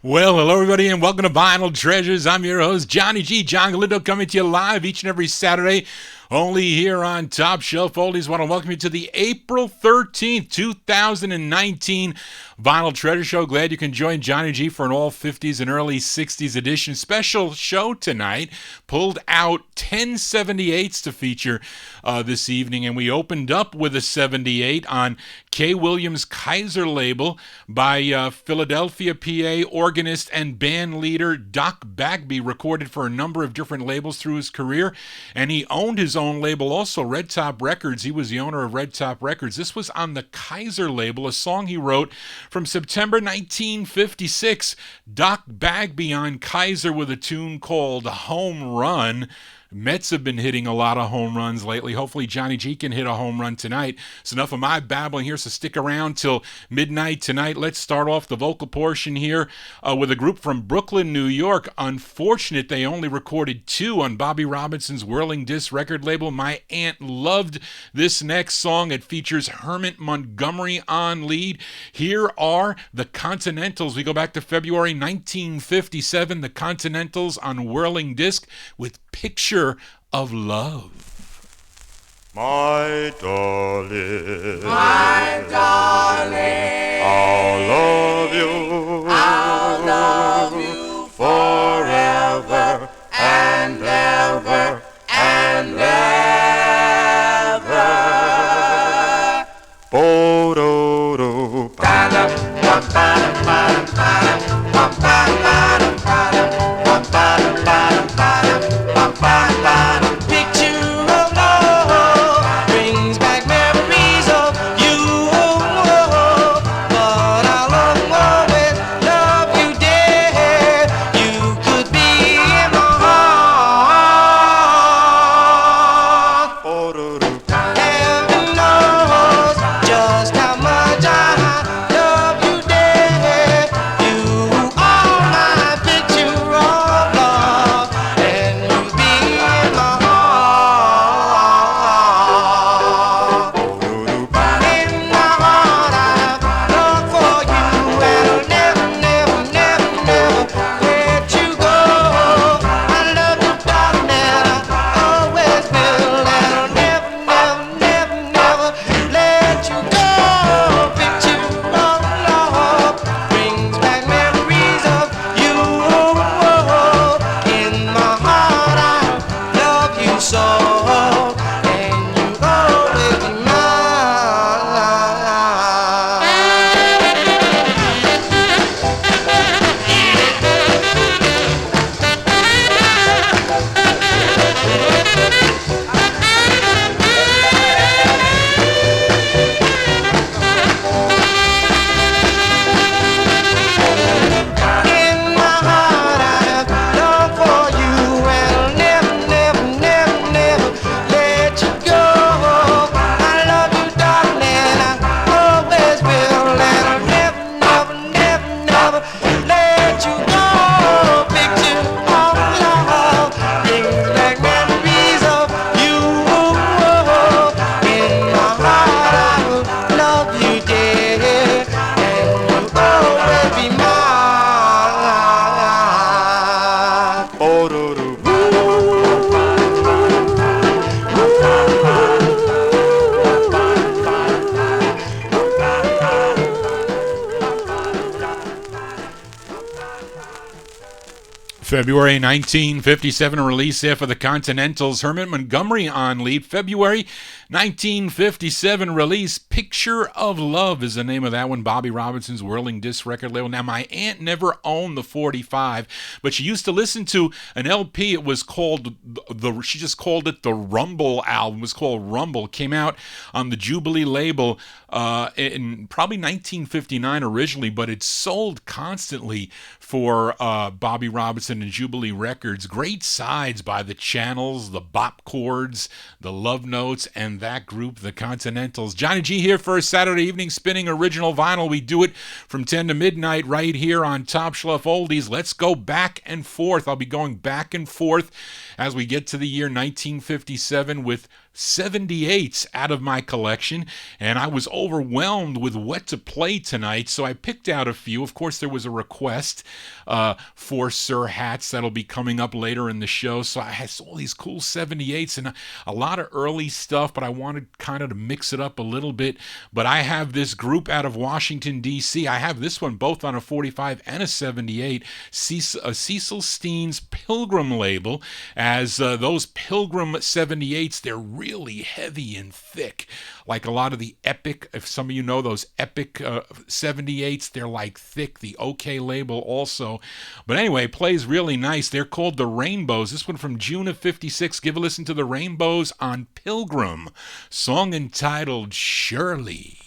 Well, hello everybody and welcome to Vinyl Treasures. I'm your host, Johnny G. John Galindo, coming to you live each and every Saturday, only here on Top Shelf Oldies. Want to welcome you to the April 13th, 2019 Vinyl Treasure Show. Glad you can join Johnny G for an all 50s and early 60s edition special show tonight. Pulled out 10 78s to feature this evening, and we opened up with a 78 on K. Williams Kaiser label by Philadelphia, PA organist and band leader Doc Bagby. Recorded for a number of different labels through his career, and he owned his own label also, Red Top Records. He was the owner of Red Top Records. This was on the Kaiser label, a song he wrote from September 1956. Doc Bagby on Kaiser with a tune called Home Run. Mets have been hitting a lot of home runs lately. Hopefully Johnny G can hit a home run tonight. It's enough of my babbling here, so stick around till midnight tonight. Let's start off the vocal portion here with a group from Brooklyn, New York. Unfortunate they only recorded 2 on Bobby Robinson's Whirling Disc record label. My aunt loved this next song. It features Hermit Montgomery on lead. Here are the Continentals. We go back to February 1957. The Continentals on Whirling Disc with Picture of Love. My darling, I'll love you forever and ever and ever. Bo-do-do, ba-da, ba-ba-da, ba-da, ba-da, ba-ba-da, ba-da, ba-ba-da, ba-da, ba-da, ba-ba-da. Picture of love brings back memories of you, but I'll love more when February 1957, a release there for the Continentals. Herman Montgomery on lead. February 1957 release, Picture of Love is the name of that one. Bobby Robinson's Whirling Disc record label. Now, my aunt never owned the 45, but she used to listen to an LP. It was called, she just called it the Rumble album. It was called Rumble. It came out on the Jubilee label in probably 1959 originally, but it sold constantly for Bobby Robinson and Jubilee Records. Great sides by the Channels, the Bop Chords, the Love Notes, and that group, the Continentals. Johnny G here for a Saturday evening spinning original vinyl. We do it from 10 to midnight right here on Top Shelf Oldies. Let's go back and forth. I'll be going back and forth as we get to the year 1957 with 78s out of my collection, and I was overwhelmed with what to play tonight, so I picked out a few. Of course, there was a request for Sir Hats that'll be coming up later in the show, so I had all these cool 78s and a lot of early stuff, but I wanted kind of to mix it up a little bit. But I have this group out of Washington, D.C. I have this one both on a 45 and a 78, Cecil Steen's Pilgrim label, as those Pilgrim 78s, they're really heavy and thick, like a lot of the Epic, if some of you know those Epic 78s, they're like thick. The OK label also, but anyway, plays really nice. They're called the Rainbows. This one from June of 56. Give a listen to the Rainbows on Pilgrim, song entitled Shirley.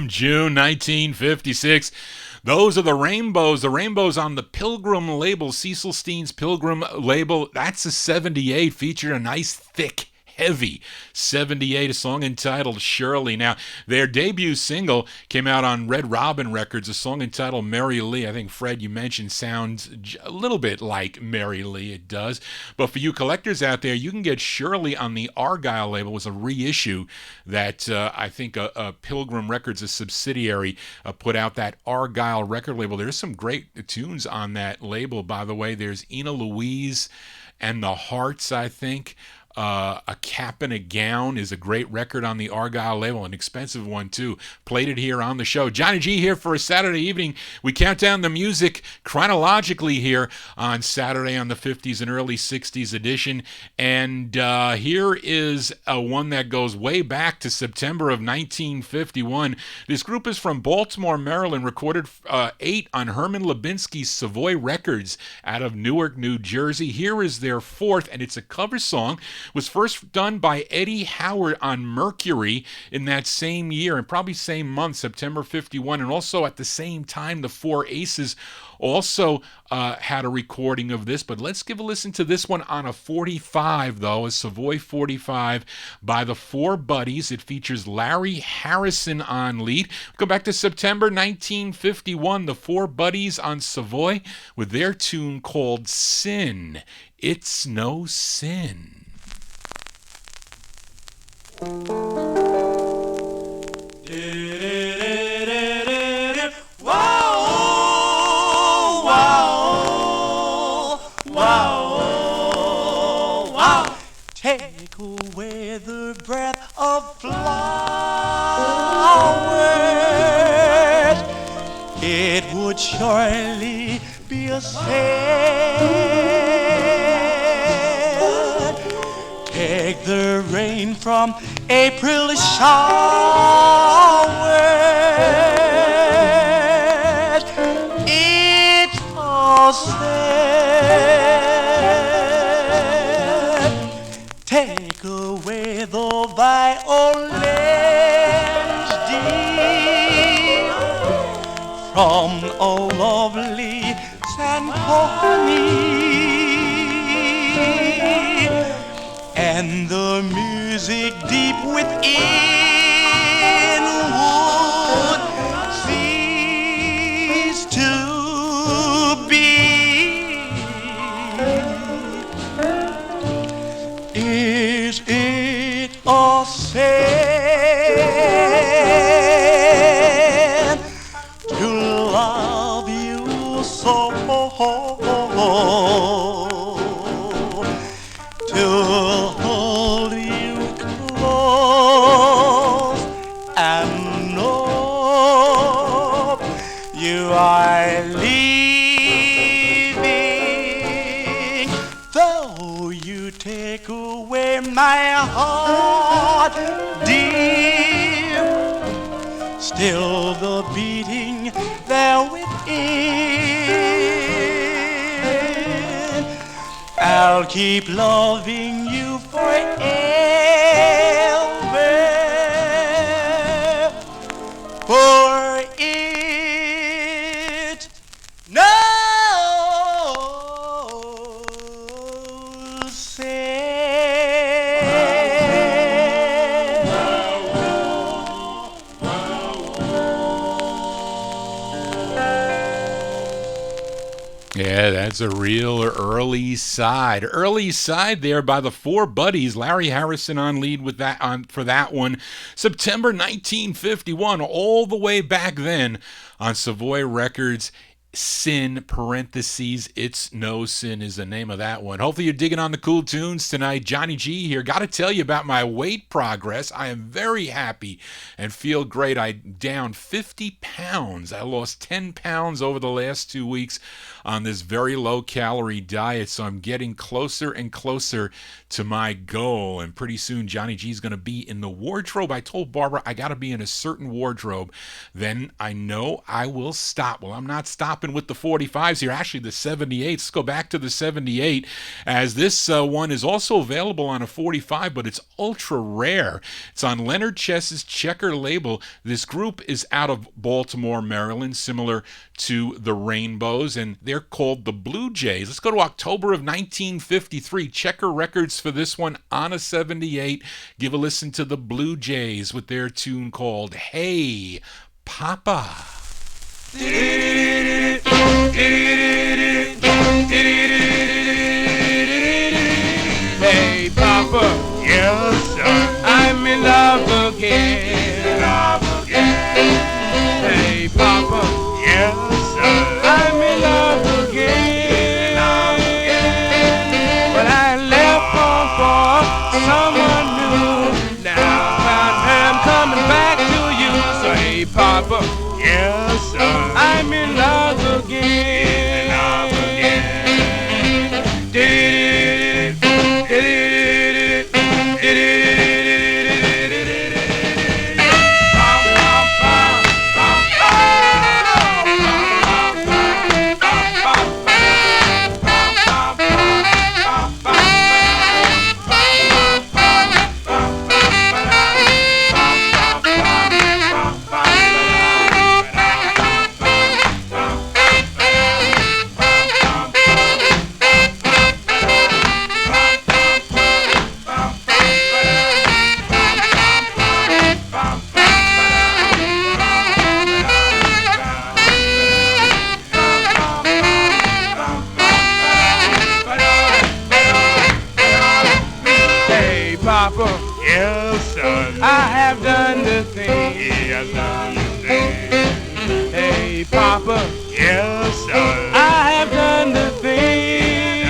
June 1956. Those are the Rainbows. The Rainbows on the Pilgrim label, Cecil Steen's Pilgrim label. That's a 78. Featured a nice, thick, heavy 78, a song entitled Shirley. Now, their debut single came out on Red Robin Records, a song entitled Mary Lee. I think, Fred, you mentioned sounds a little bit like Mary Lee. It does. But for you collectors out there, you can get Shirley on the Argyle label. It was a reissue that I think Pilgrim Records, a subsidiary, put out, that Argyle record label. There's some great tunes on that label, by the way. There's Ina Louise and the Hearts, I think. A Cap and a Gown is a great record on the Argyle label, an expensive one too. Played it here on the show. Johnny G here for a Saturday evening. We count down the music chronologically here on Saturday on the 50s and early 60s edition. And here is one that goes way back to September of 1951. This group is from Baltimore, Maryland, recorded 8 on Herman Lubinsky's Savoy Records out of Newark, New Jersey. Here is their 4th, and it's a cover song. Was first done by Eddie Howard on Mercury in that same year, and probably same month, September 51, and also at the same time the Four Aces also had a recording of this. But let's give a listen to this one on a 45, though, a Savoy 45 by the Four Buddies. It features Larry Harrison on lead. Go back to September 1951, the Four Buddies on Savoy with their tune called Sin. It's No Sin. Take away the breath of flowers, it would surely be a sin. Take the rain from April showers, it's a sin. Take away the violins, dear, from a lovely symphony, and the music deep within would cease to be. Is it a sin to love you so, to hold you close and know you are leaving? Though you take away my heart, dear, still the beating there within, I'll keep loving you forever, for it no sin. Yeah, that's a real early side there by the Four Buddies. Larry Harrison on lead with that for that one. September 1951, all the way back then on Savoy Records. Sin, parentheses, It's No Sin is the name of that one. Hopefully you're digging on the cool tunes tonight. Johnny G here. Got to tell you about my weight progress. I am very happy and feel great. I'm down 50 pounds. I lost 10 pounds over the last 2 weeks on this very low-calorie diet, so I'm getting closer and closer to my goal, and pretty soon Johnny G is going to be in the wardrobe. I told Barbara I got to be in a certain wardrobe. Then I know I will stop. Well, I'm not stopping with the 45s here, actually the 78s. Let's go back to the 78, as this one is also available on a 45, but it's ultra rare. It's on Leonard Chess's Checker label. This group is out of Baltimore, Maryland, similar to the Rainbows, and they're called the Blue Jays. Let's go to October of 1953. Checker Records for this one on a 78. Give a listen to the Blue Jays with their tune called Hey Papa. Hey Papa, yes sir, I'm in love again. Hey Papa, yes sir, I'm in love again. But I left home for someone new. Now I'm coming back to you. So hey, Papa, yes, sir, I'm in love again. In love again. Yes, son. I have done the thing. He has done the thing. Hey, Papa. Yes, son. I have done the thing.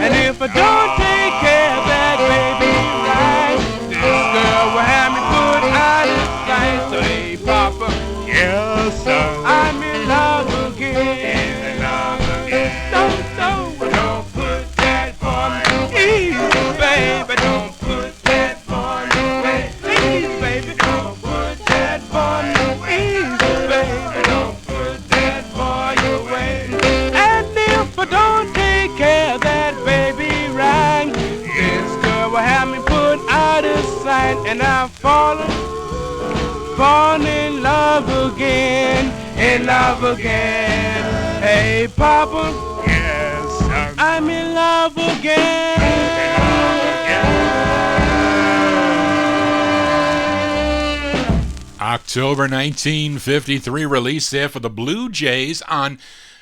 And if I don't take care of that baby right, this girl will have me put out of sight. So, hey, Papa. Yes, son. I'm in love again. In love again. Don't put that on me. Baby, don't put that on me. Please, baby, don't put that on me. Please, baby, don't put that boy away. And if I don't take care of that baby right, this girl will have me put out of sight. And I'm falling in love again, in love again. Hey, Papa, yes, I'm in love again. October 1953 release there for the Blue Jays on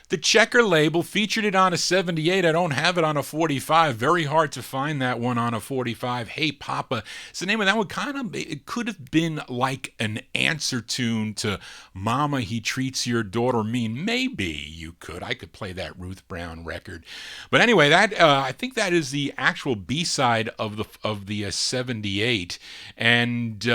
the Checker label. Featured it on a 78. I don't have it on a 45. Very hard to find that one on a 45. Hey Papa. It's the name of that one. It could have been like an answer tune to Mama, He Treats Your Daughter Mean. Maybe you could. I could play that Ruth Brown record. But anyway, that I think that is the actual B-side of the 78. And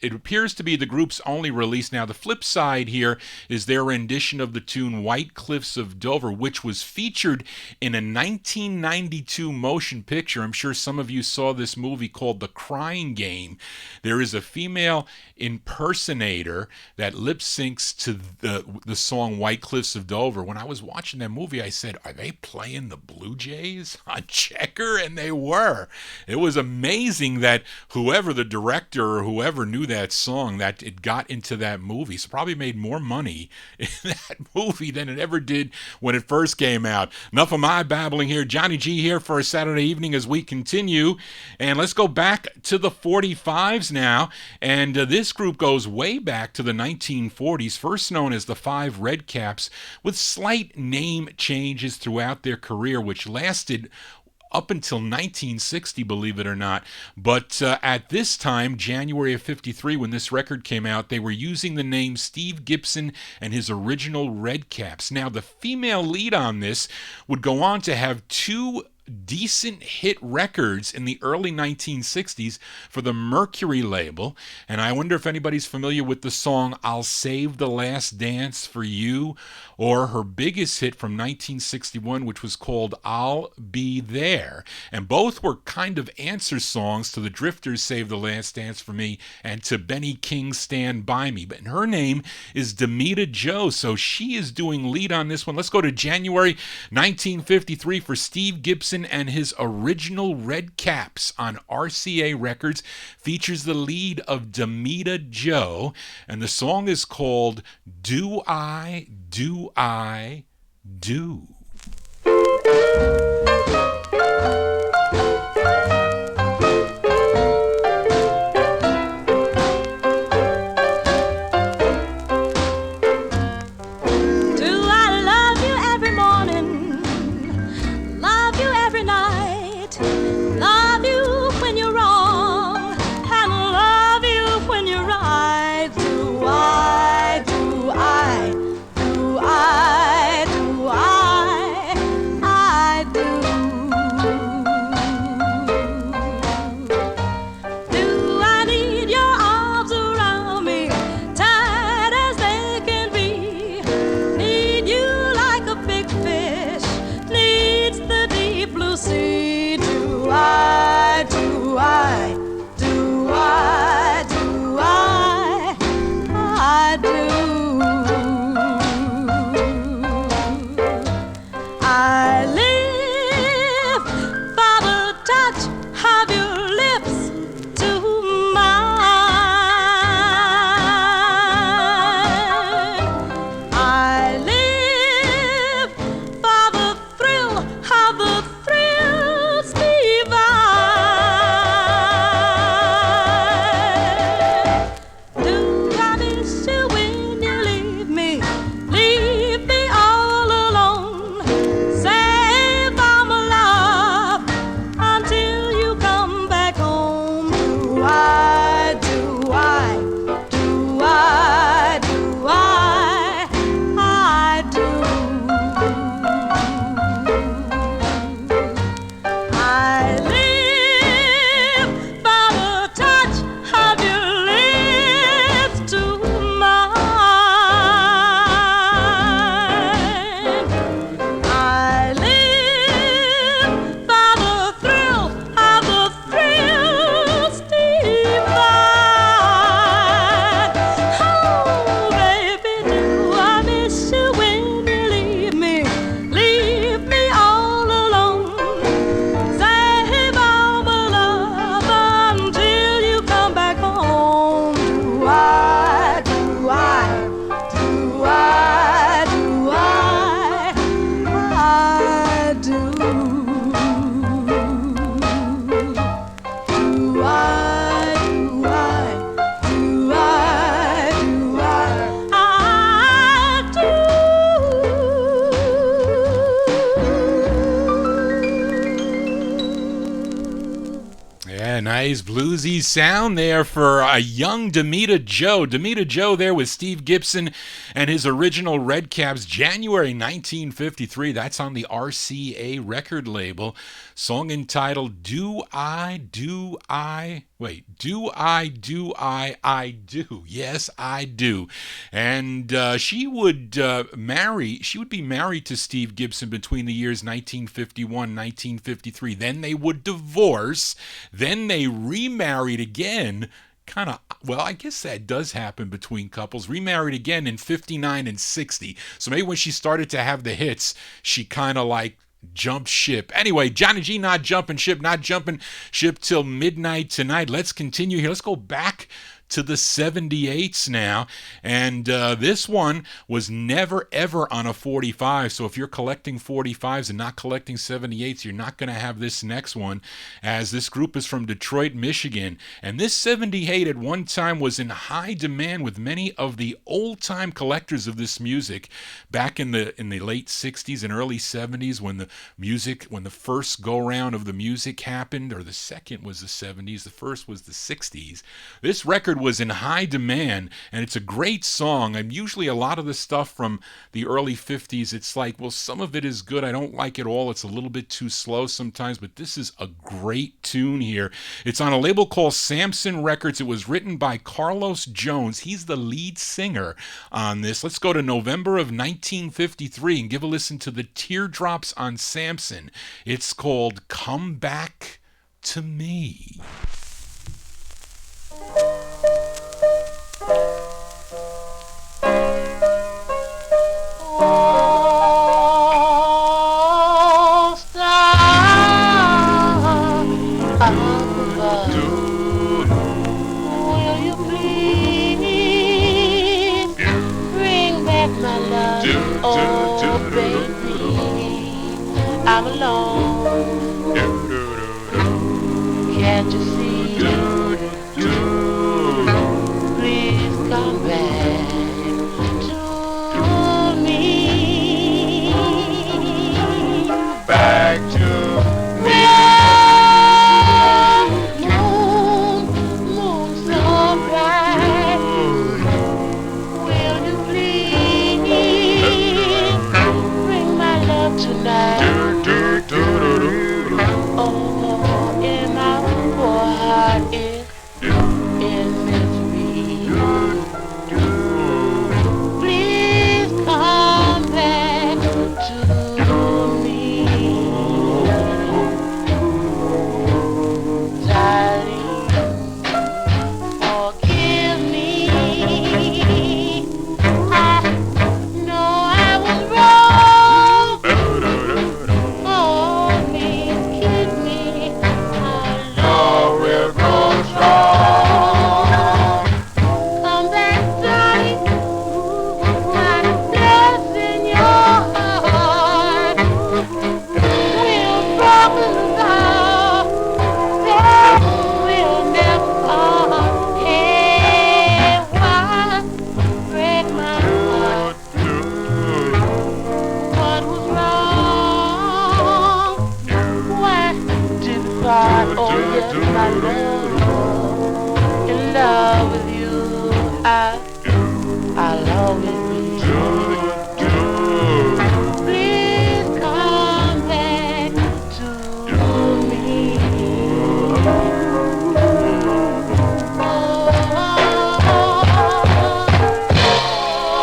it appears to be the group's only release. Now, the flip side here is their rendition of the tune White Cliffs of Dover, which was featured in a 1992 motion picture. I'm sure some of you saw this movie called The Crying Game. There is a female impersonator that lip syncs to the song White Cliffs of Dover. When I was watching that movie, I said, are they playing the Blue Jays on Checker? And they were. It was amazing that whoever the director or whoever knew that song, that it got into that movie. So probably made more money in that movie than it ever did when it first came out. Enough of my babbling here. Johnny G here for a Saturday evening as we continue. And let's go back to the 45s now. And this group goes way back to the 1940s, first known as the Five Redcaps, with slight name changes throughout their career, which lasted up until 1960, believe it or not. But at this time, January of 53, when this record came out, they were using the name Steve Gibson and his original Redcaps. Now, the female lead on this would go on to have two decent hit records in the early 1960s for the Mercury label, and I wonder if anybody's familiar with the song I'll Save the Last Dance for You, or her biggest hit from 1961, which was called I'll Be There. And both were kind of answer songs to the Drifters' Save the Last Dance for Me and to Benny King's Stand By Me. But her name is Demita Jo, so she is doing lead on this one. Let's go to January 1953 for Steve Gibson and his original Redcaps on RCA Records. Features the lead of Demita Jo, and the song is called Do I, Do I, Do. I do. of your lips to mine. I live for the thrill of the thrills divine. Do I miss you when you leave me? Leave me all alone. Save all my love until you come back home. Do I, do I, do I, do I, I do. I live by the touch of your lips to mine. I live by the thrill of the thrills divine. Oh, baby, do I miss you when you leave me? Leave me all alone. Save all my love until you come back home. Do I, do I, do I, do I, do. Do I, do I, do I, do I, Yeah, nice bluesy sound there for a young Demita Joe. Demita Joe there with Steve Gibson and his original Red Caps, January 1953. That's on the RCA record label. Song entitled Do I, Do I... Wait, do I, do I do. Yes, I do. And she would be married to Steve Gibson between the years 1951 1953. Then they would divorce. Then they remarried again. Kind of, well, I guess that does happen between couples. Remarried again in 59 and 60. So maybe when she started to have the hits, she kind of like jump ship. Anyway, Johnny G not jumping ship till midnight tonight. Let's continue here. Let's go back to the 78s now. And this one was never, ever on a 45. So if you're collecting 45s and not collecting 78s, you're not going to have this next one, as this group is from Detroit, Michigan. And this 78 at one time was in high demand with many of the old-time collectors of this music back in the late 60s and early 70s when the first go-round of the music happened, or the second was the 70s, the first was the 60s. This record was in high demand, and it's a great song. And usually a lot of the stuff from the early 50s, it's like, well, some of it is good. I don't like it all. It's a little bit too slow sometimes, but this is a great tune here. It's on a label called Samson Records. It was written by Carlos Jones. He's the lead singer on this. Let's go to November of 1953 and give a listen to the Teardrops on Samson. It's called Come Back to Me. Oh, star above, will you please bring back my love? Oh, baby, I'm alone. Can't you see? Please come back to me. Back to me. Moon so bright. Will you please bring my love tonight? Oh, in my poor heart is in misery. Please come back to me, darling. Forgive me. I know I was wrong. Oh, please keep me alone. heart. Oh yes, my love, in love with you. I'll always be. Please come back to me.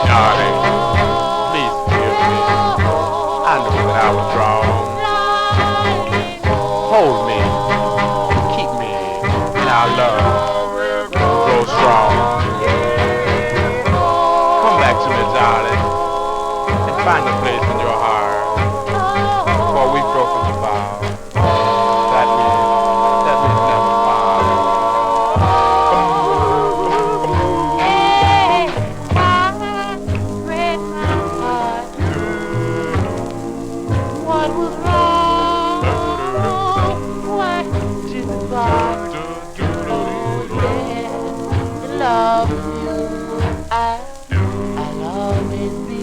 Darling, please forgive me. I know that I was wrong. Hold me, keep me, and our love will grow strong. Come back to me, darling, and find a place in your heart. For we've broken the vow. That means never part. Hey, I break my heart. What was wrong? Why did the bar? Oh yeah, in love with you, I'll always be.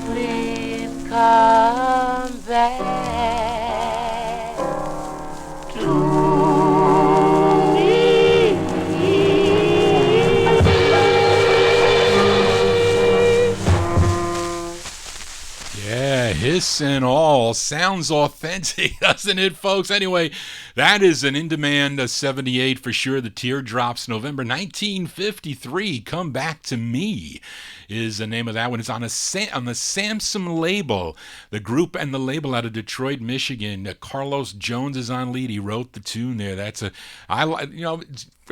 Please come back to me. Yeah, hiss and all. Sounds authentic, doesn't it, folks? Anyway, that is an in-demand 78 for sure. The Teardrops, November 1953. Come Back to Me is the name of that one. It's on the Samson label. The group and the label out of Detroit, Michigan. Carlos Jones is on lead. He wrote the tune there. It's a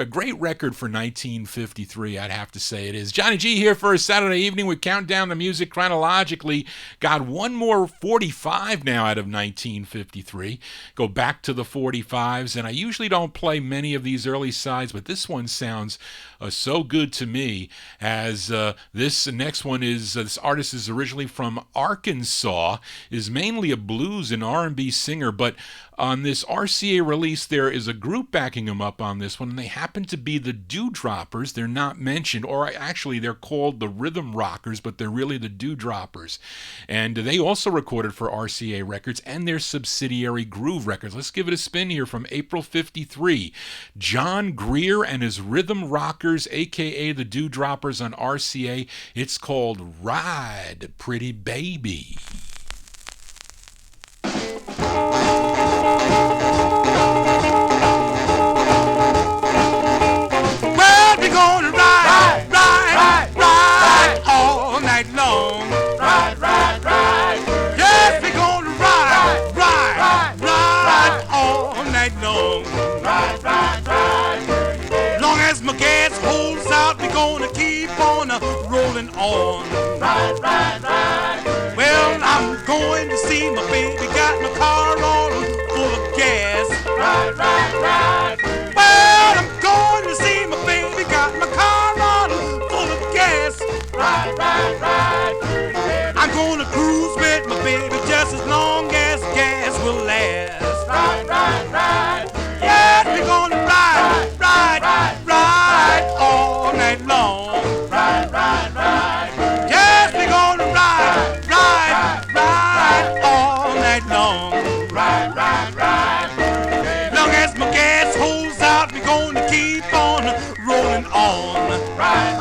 great record for 1953, I'd have to say it is. Johnny G here for a Saturday evening. We count down the music chronologically. Got one more 45 now out of 1953. Go back to the 45s, and I usually don't play many of these early sides, but this one sounds so good to me, as this next one is, this artist is originally from Arkansas, is mainly a blues and R&B singer, but on this RCA release, there is a group backing him up on this one, and they happen to be the Dewdroppers. They're not mentioned, or actually they're called the Rhythm Rockers, but they're really the Dewdroppers. And they also recorded for RCA Records and their subsidiary Groove Records. Let's give it a spin here from April 53. John Greer and his Rhythm Rockers, a.k.a. the Dewdroppers on RCA. It's called Ride, Pretty Baby. Well, we're gonna ride, ride all night long. Ride. Yes, we're gonna ride all night long. Long as my gas holds out, we're gonna keep on rolling on. Well, I'm going to see my baby, got my car all full of gas. Well, I'm going to see my baby, got my car all full of gas. I'm gonna cruise with my baby just as long as gas will last. Yes, we're gonna ride all night long. Yes, we're gonna ride all night long. Long as my gas holds out, we're gonna keep on rolling on. All right.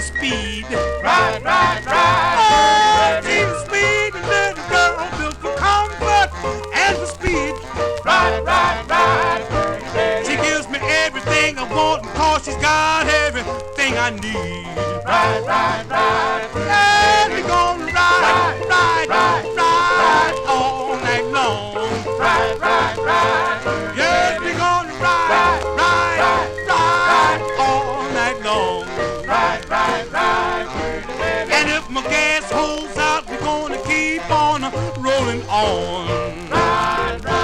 Speed. Ride. Oh, she's a speed little girl built for comfort and for speed. Ride. She gives me everything I want because she's got everything I need. Ride. And we're gonna ride. rolling on. Ride, ride.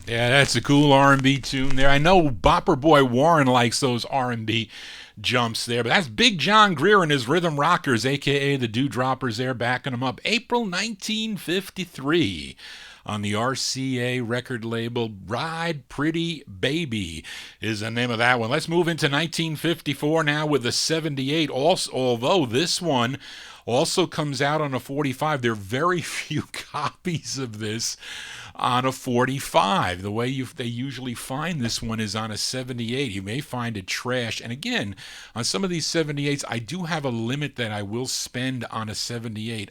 Yeah, that's a cool R&B tune there. I know Bopper Boy Warren likes those R&B jumps there, but that's Big John Greer and his Rhythm Rockers, a.k.a. the Dewdroppers there, backing them up. April 1953. On the RCA record label, Ride Pretty Baby is the name of that one. Let's move into 1954 now with the 78. Also, although this one also comes out on a 45, there are very few copies of this on a 45. The way they usually find this one is on a 78. You may find it trash. And again, on some of these 78s, I do have a limit that I will spend on a 78.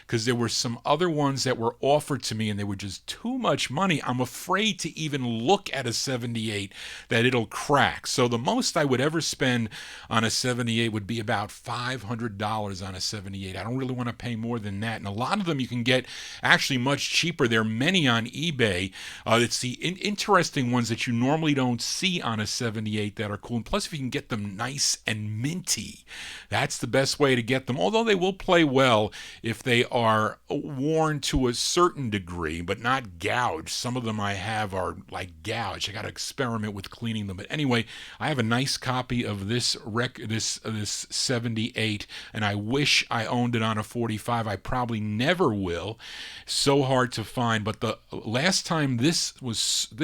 Because there were some other ones that were offered to me and they were just too much money. I'm afraid to even look at a 78 that it'll crack. So the most I would ever spend on a 78 would be about $500 on a 78. I don't really want to pay more than that. And a lot of them you can get actually much cheaper. There are many on eBay. It's the interesting ones that you normally don't see on a 78 that are cool. And plus, if you can get them nice and minty, that's the best way to get them. Although they will play well if they are worn to a certain degree, but not gouged. Some of them I have are like gouged. I got to experiment with cleaning them. But anyway, I have a nice copy of this 78, and I wish I owned it on a 45. I probably never will. So hard to find. But the last time this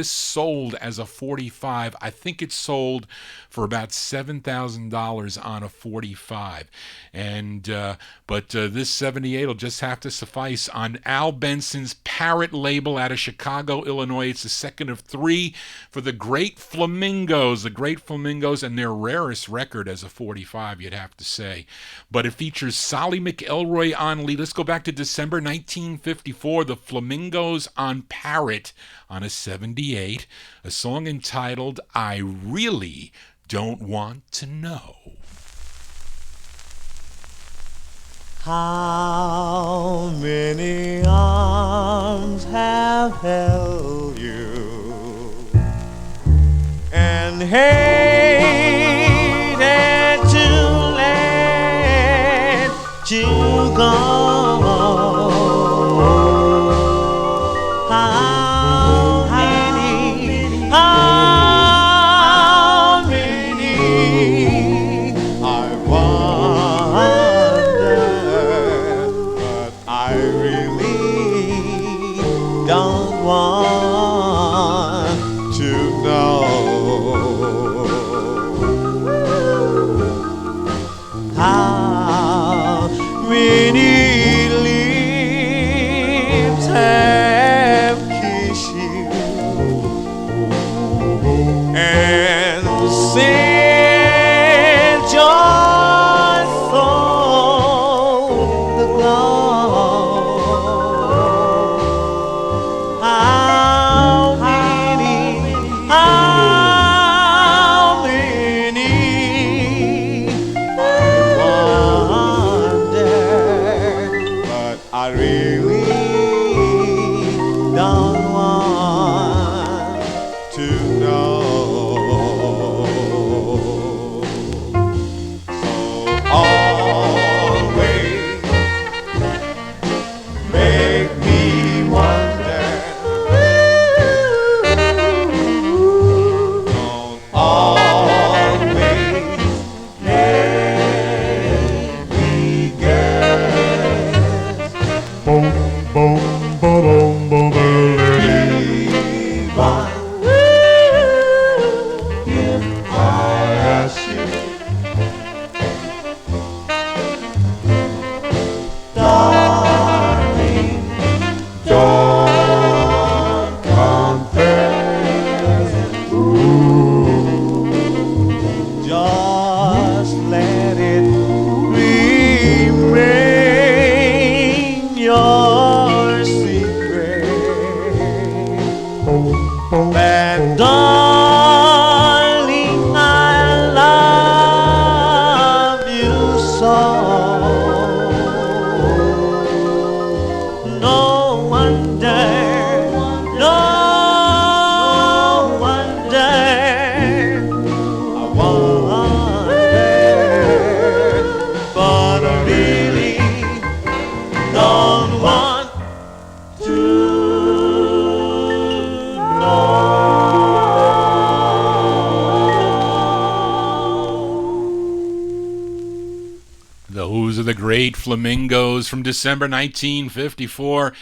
sold as a 45, I think it sold for about $7,000 on a 45. And but this 78 will just have to suffice on Al Benson's Parrot label out of Chicago, Illinois. It's the second of three for the Great Flamingos. The Great Flamingos, and their rarest record as a 45, you'd have to say. But it features Solly McElroy on lead. Let's go back to December 1954. The Flamingos on Parrot on a 78. A song entitled I Really Don't Want to Know. How many arms have held you and hated to let you go? How many? I wonder, but I really don't want to know. How many lips have kissed you and sent your soul the glow? How many? I wonder, but I really don't want to know. So always make me wonder. Don't always make me guess. Flamingos from December 1954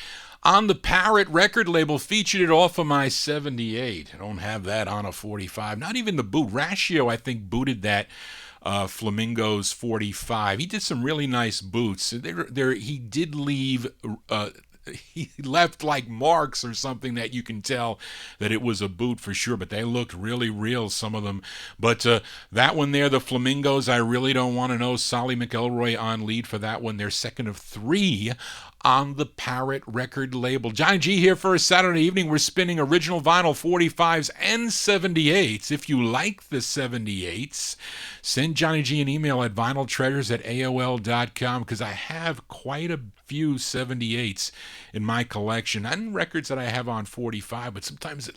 on the Parrot record label. Featured it off of my 78. I don't have that on a 45. Not even the boot. Ratio, I think, booted that Flamingos 45. He did some really nice boots. He did leave... he left like marks or something that you can tell that it was a boot for sure, but they looked really real, some of them. But that one there, the Flamingos, I really don't want to know. Solly McElroy on lead for that one. They're second of three on the Parrot record label. Johnny G here for a Saturday evening. We're spinning original vinyl 45s and 78s. If you like the 78s, send Johnny G an email at vinyltreasures@aol.com, because I have quite a few 78s in my collection and records that I have on 45, but sometimes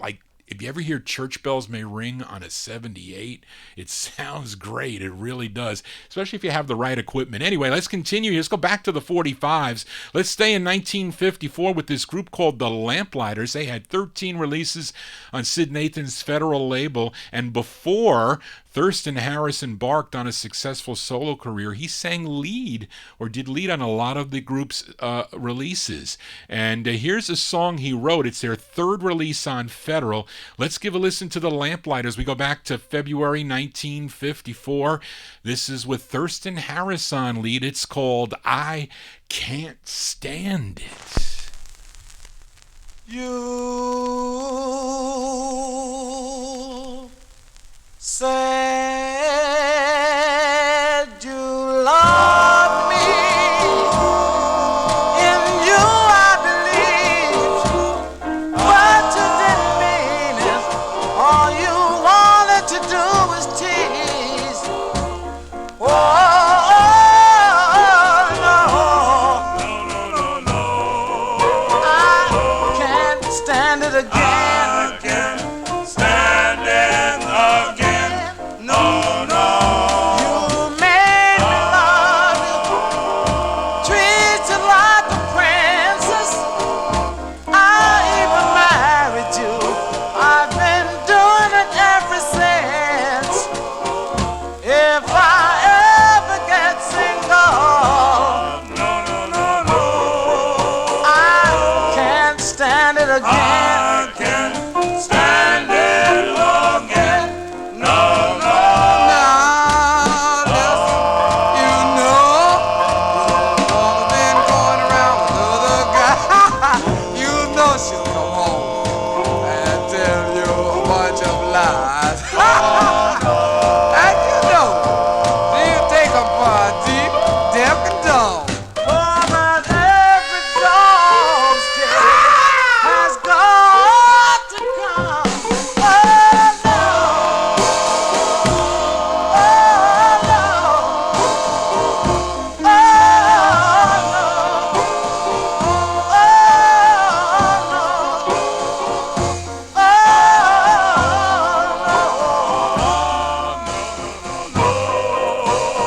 if you ever hear Church Bells May Ring on a 78, it sounds great. It really does, especially if you have the right equipment. Anyway, let's continue. Let's go back to the 45s. Let's stay in 1954 with this group called the Lamplighters. They had 13 releases on Sid Nathan's Federal label, and before Thurston Harris embarked on a successful solo career, he did lead on a lot of the group's releases. And here's a song he wrote. It's their third release on Federal. Let's give a listen to the Lamplighters. We go back to February 1954. This is with Thurston Harris on lead. It's called I Can't Stand It. You said you loved me. In you I believed. What you didn't mean is all you wanted to do was tease. Oh, no. I can't stand it again. I can't stand it again. No. You made me love you, treat you like a princess. I even married you. I've been doing it ever since. If I ever get single, I can't stand it again. I can't stand it again. No. Now, you know, I've been going around with other guys. You know she'll come home and tell you a bunch of lies. And you know, she'll take them for a deep, deaf and dumb. Oh, but every dog's day has got to come. Oh, no.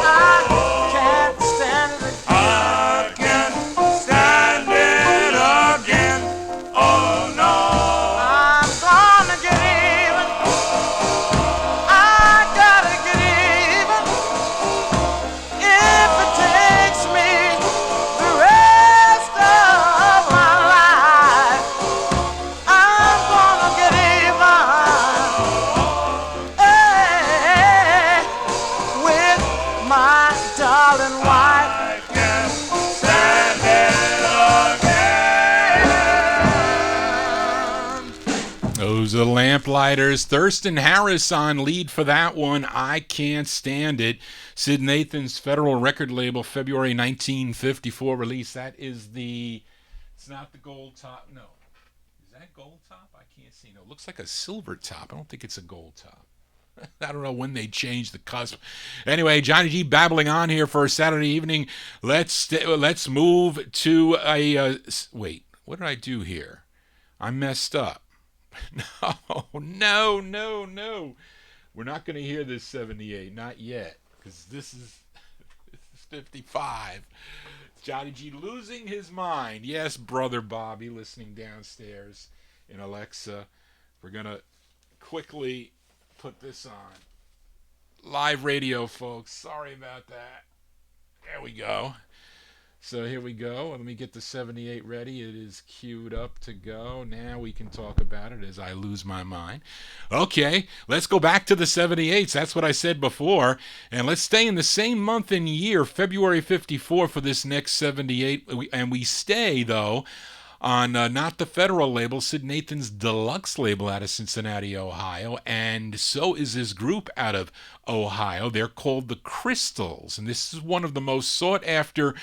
I can't stand it again. Oh no. I'm gonna get even. I gotta get even. If it takes me the rest of my life, I'm gonna get even. Hey, with my darling wife. I can't stand it again. Those are the Lamplighters. Thurston Harris on lead for that one. I Can't Stand It. Sid Nathan's Federal record label, February 1954 release. That is it's not the gold top. No. Is that gold top? I can't see. No, it looks like a silver top. I don't think it's a gold top. I don't know when they changed the cusp. Anyway, Johnny G babbling on here for a Saturday evening. Let's move to a... wait, what did I do here? I messed up. No. We're not going to hear this 78. Not yet. Because this is 55. Johnny G losing his mind. Yes, brother Bobby listening downstairs in Alexa. We're going to quickly put this on. Live radio, folks. Sorry about that. There we go. So here we go. Let me get the 78 ready. It is queued up to go. Now we can talk about it as I lose my mind. Okay, let's go back to the 78s. That's what I said before. And let's stay in the same month and year, February 54, for this next 78. And we stay, though, on not the federal label, Sid Nathan's deluxe label out of Cincinnati, Ohio. And so is this group out of Ohio. They're called the Crystals. And this is one of the most sought after,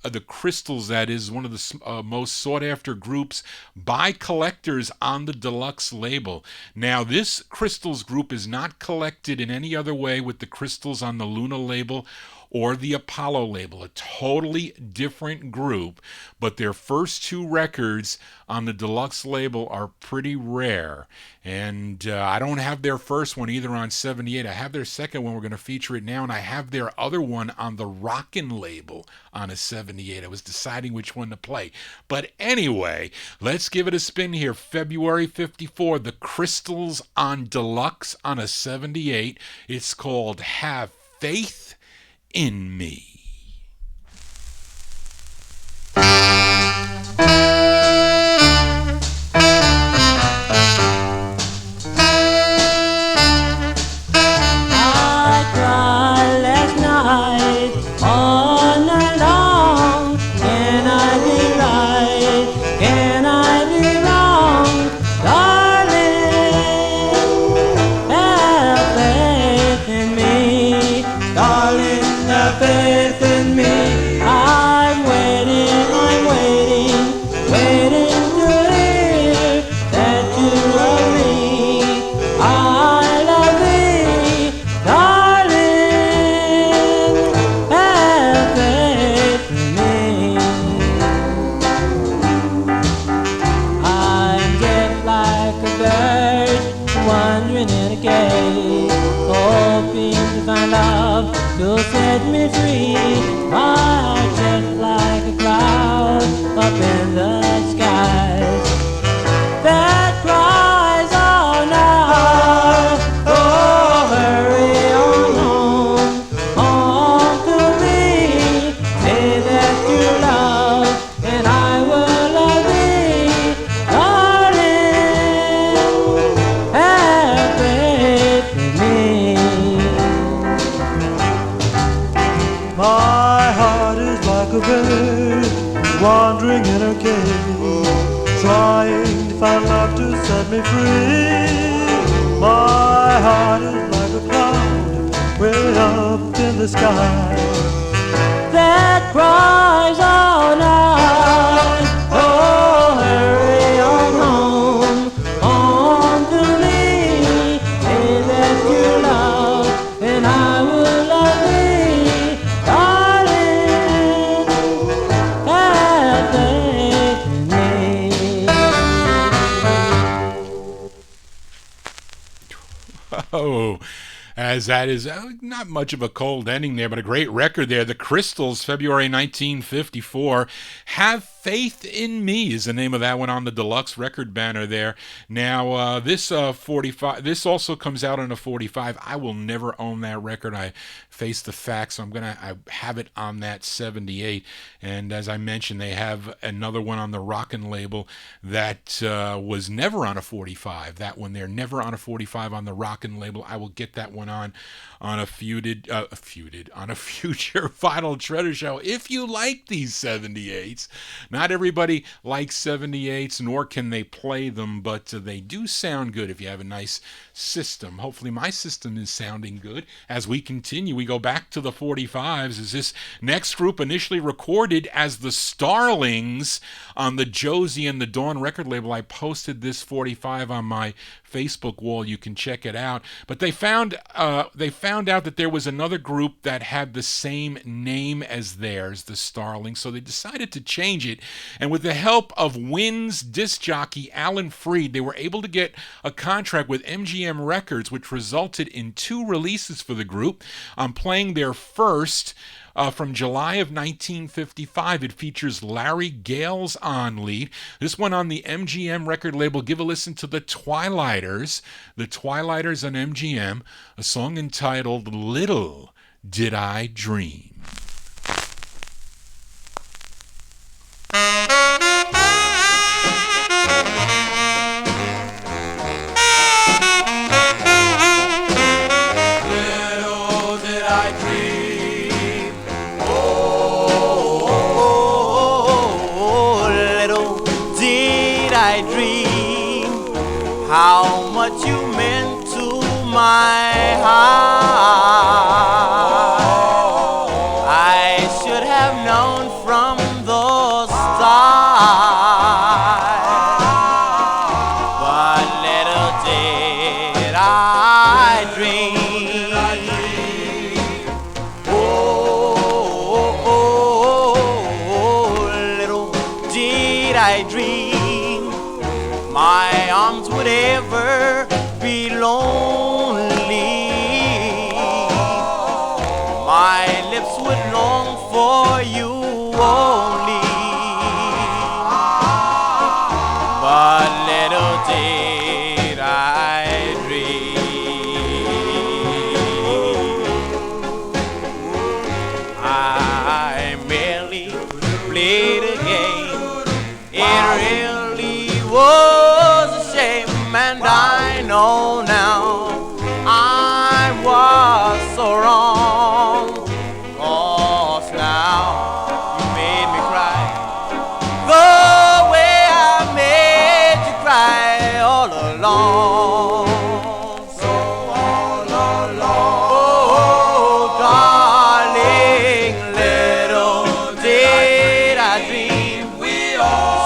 the Crystals, that is, one of the most sought after groups by collectors on the deluxe label. Now, this Crystals group is not collected in any other way with the Crystals on the Luna label or the Apollo label, a totally different group, but their first two records on the deluxe label are pretty rare. And I don't have their first one either on 78. I have their second one. We're going to feature it now, and I have their other one on the Rockin' label on a 78. I was deciding which one to play. But anyway, let's give it a spin here. February 54, the Crystals on deluxe on a 78. It's called Have Faith in Me. You'll set me free. My heart just like a cloud up in the skies that cries all night. Oh, hurry on home to me. Say that you love, and I will love thee, darling. Have faith in me. My heart is like a bird wandering in a cage, trying to find love to set me free. My heart is like a cloud way up in the sky that cries all night. Oh, hurry on home to me. Say that you love, and I will love thee, darling. Have faith in me. Oh, as that is not much of a cold ending there, but a great record there. The Crystals, February 1954. Have Faith in Me is the name of that one on the deluxe record banner there. Now, this 45, this also comes out on a 45. I will never own that record. I face the facts, so I have it on that 78. And as I mentioned, they have another one on the Rockin' label that was never on a 45. That one there, never on a 45 on the Rockin' label. I will get that one on a future Vinyl Treasure Show. If you like these 78s, not everybody likes 78s, nor can they play them, but they do sound good if you have a nice system. Hopefully my system is sounding good. As we continue, we go back to the 45s, as this next group initially recorded as the Starlings on the Josie and the Dawn record label. I posted this 45 on my Facebook wall. You can check it out. But they found out that there was another group that had the same name as theirs, the Starlings, so they decided to change it. And with the help of Wynn's disc jockey Alan Freed, they were able to get a contract with MGM Records, which resulted in 2 releases for the group. I'm playing their first from July of 1955. It features Larry Gales on lead. This one on the MGM record label. Give a listen to the Twilighters. The Twilighters on MGM, a song entitled Little Did I Dream. dream how much you meant to my heart. I should have known from the start, but little did I dream. I dream my arms would ever be lonely, my lips would long for you only, but little did I dream. I merely played a game. It really was a shame, and I know now I was so wrong. 'Cause now you made me cry the way I made you cry all along. So all along, oh darling, little did I dream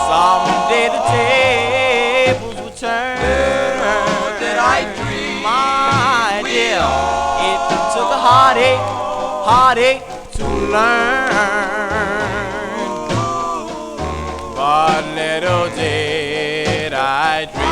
someday the tables would turn. Little did I dream, my dear, it took a heartache to learn. But little did I dream.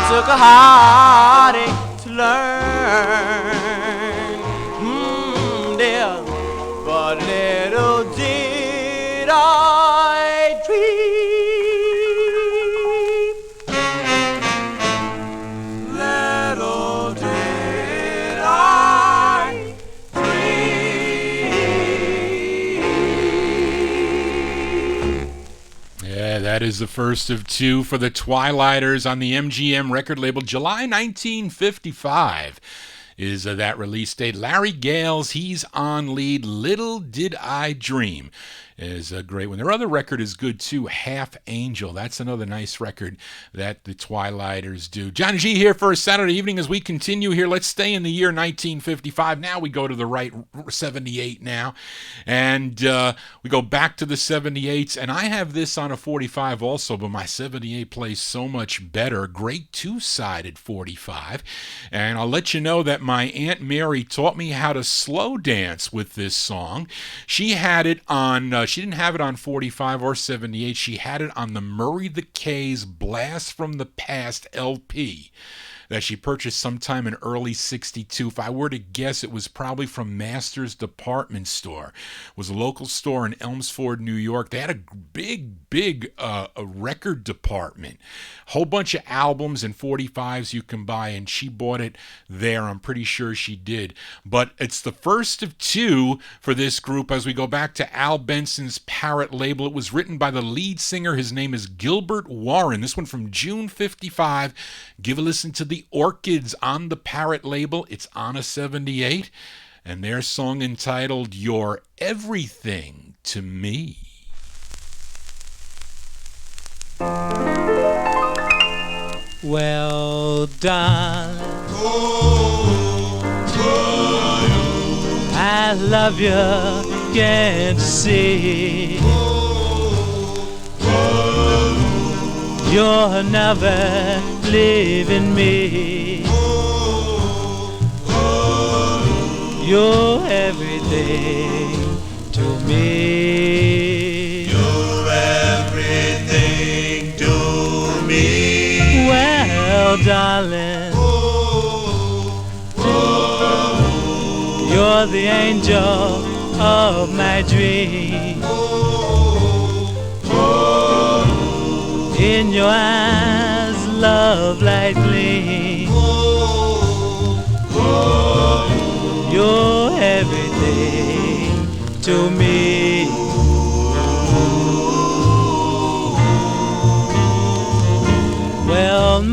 Took a heartache to learn, dear, but little did I dream. Little did I dream. Yeah, that is the first of two for the Twilighters on the MGM record label. July 1955 is that release date. Larry Gales, he's on lead. Little Did I Dream is a great one. Their other record is good too, Half Angel. That's another nice record that the Twilighters do. Johnny G here for a Saturday evening as we continue here. Let's stay in the year 1955. Now we go to the right 78 now. And we go back to the 78s. And I have this on a 45 also, but my 78 plays so much better. Great two-sided 45. And I'll let you know that my Aunt Mary taught me how to slow dance with this song. She had it on... she didn't have it on 45 or 78. She had it on the Murray the K's Blast from the Past LP that she purchased sometime in early 62. If I were to guess, it was probably from Masters Department Store. It was a local store in Elmsford, New York. They had a big a record department. Whole bunch of albums and 45s you can buy, and she bought it there. I'm pretty sure she did. But it's the first of two for this group as we go back to Al Benson's Parrot label. It was written by the lead singer. His name is Gilbert Warren. This one from June 55. Give a listen to the Orchids on the Parrot label. It's on a 78. And their song entitled You're Everything to Me. Well, darling, I love you, can't you see? You're never leaving me. You're everything to me. You're everything to me. Well, darling, you're the angel of my dream. In your eyes, love light gleam. You're everything to me.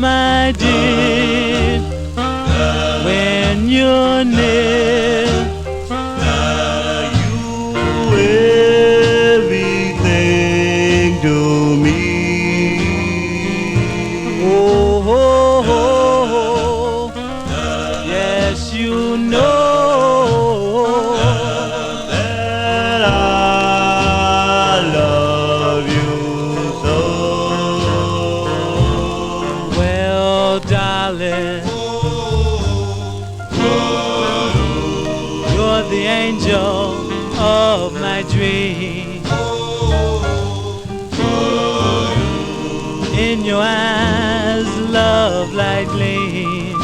my dear, when you're near, you everything to me. oh, oh, oh, yes, you know That I love you so. Well, darling, you're the angel of my dream. In your eyes, love light gleam.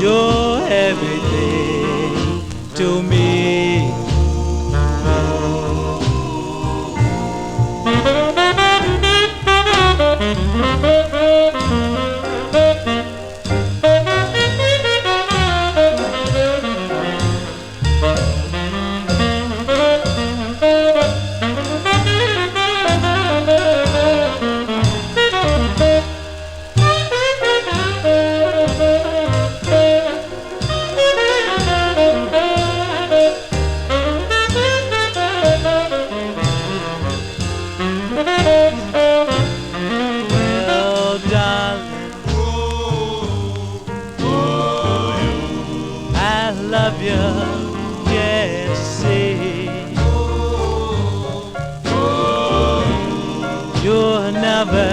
You're everything to me. Well, darling, I love you, can't see. You're never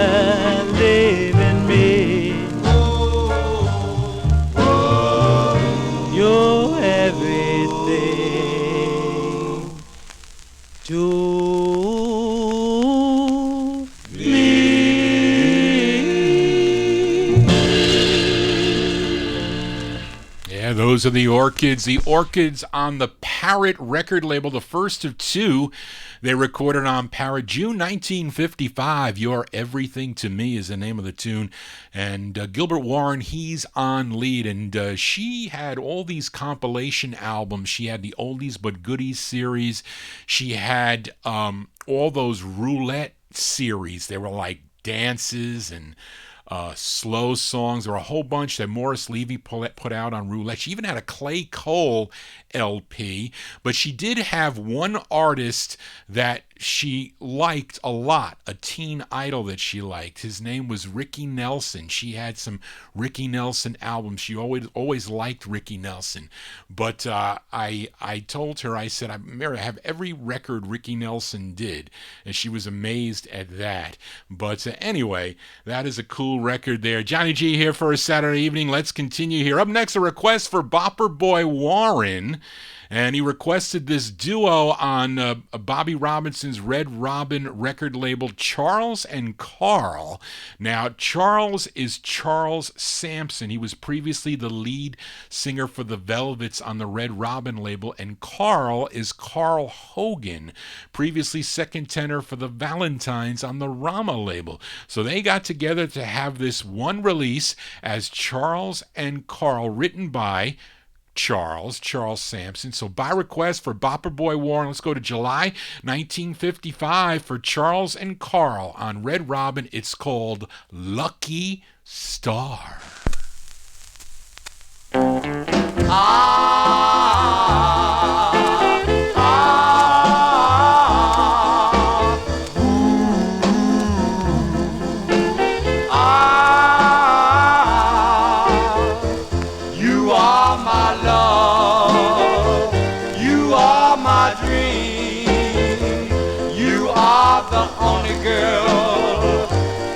leaving me. You're everything to Yeah, those are the Orchids. The Orchids on the Parrot record label, the first of two. They recorded on Parrot June 1955. You're Everything to Me is the name of the tune. And Gilbert Warren, he's on lead. And she had all these compilation albums. She had the Oldies But Goodies series. She had all those roulette series. They were like dances and slow songs. There were a whole bunch that Morris Levy put out on roulette. She even had a Clay Cole LP, but she did have one artist that she liked a lot, a teen idol that she liked. His name was Ricky Nelson. She had some Ricky Nelson albums. She always liked Ricky Nelson. But I told her, I said, Mary, I have every record Ricky Nelson did. And she was amazed at that. But anyway, that is a cool record there. Johnny G here for a Saturday evening. Let's continue here. Up next, a request for Bopper Boy Warren. And he requested this duo on Bobby Robinson's Red Robin record label, Charles and Carl. Now, Charles is Charles Sampson. He was previously the lead singer for the Velvets on the Red Robin label. And Carl is Carl Hogan, previously second tenor for the Valentines on the Rama label. So they got together to have this one release as Charles and Carl, written by Charles Sampson. So by request for Bopper Boy Warren, let's go to July 1955 for Charles and Carl on Red Robin. It's called Lucky Star. You are my love, you are my dream, you are the only girl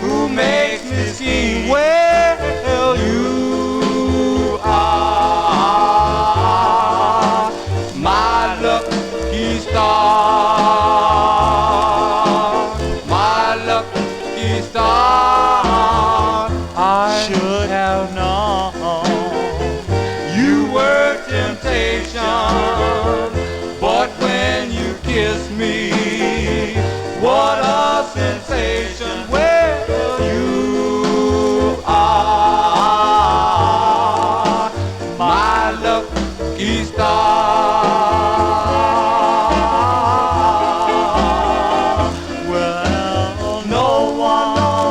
who makes me see. Well, you are my lucky star, my lucky star. I should have known you were temptation, but when you kiss me, what a sensation. Well, you are my lucky star. Well, no one knows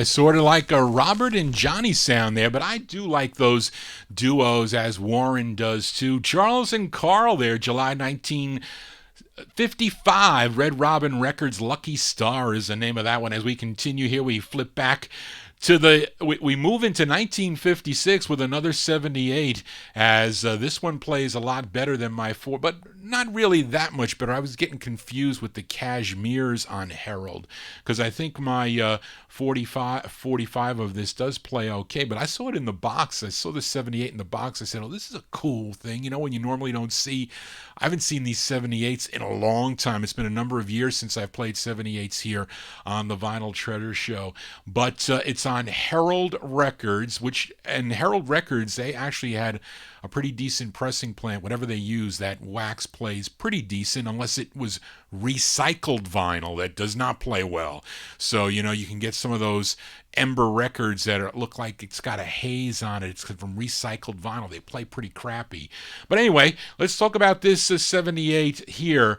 Yeah, sort of like a Robert and Johnny sound there, but I do like those duos as Warren does too. Charles and Carl there, July 1955, Red Robin Records, Lucky Star is the name of that one. As we continue here, we flip back to we move into 1956 with another 78, as this one plays a lot better than my four, but not really that much better. I was getting confused with the Cashmeres on Herald, because I think my 45 of this does play okay, but I saw it in the box. I saw the 78 in the box. I said, oh, this is a cool thing, when you normally don't see. I haven't seen these 78s in a long time. It's been a number of years since I've played 78s here on the Vinyl Treasure Show, but it's on Herald Records, and Herald Records, they actually had a pretty decent pressing plant. Whatever they use, that wax plays pretty decent, unless it was recycled vinyl that does not play well. So, you can get some of those Ember records that look like it's got a haze on it. It's from recycled vinyl. They play pretty crappy. But anyway, let's talk about this 78 here.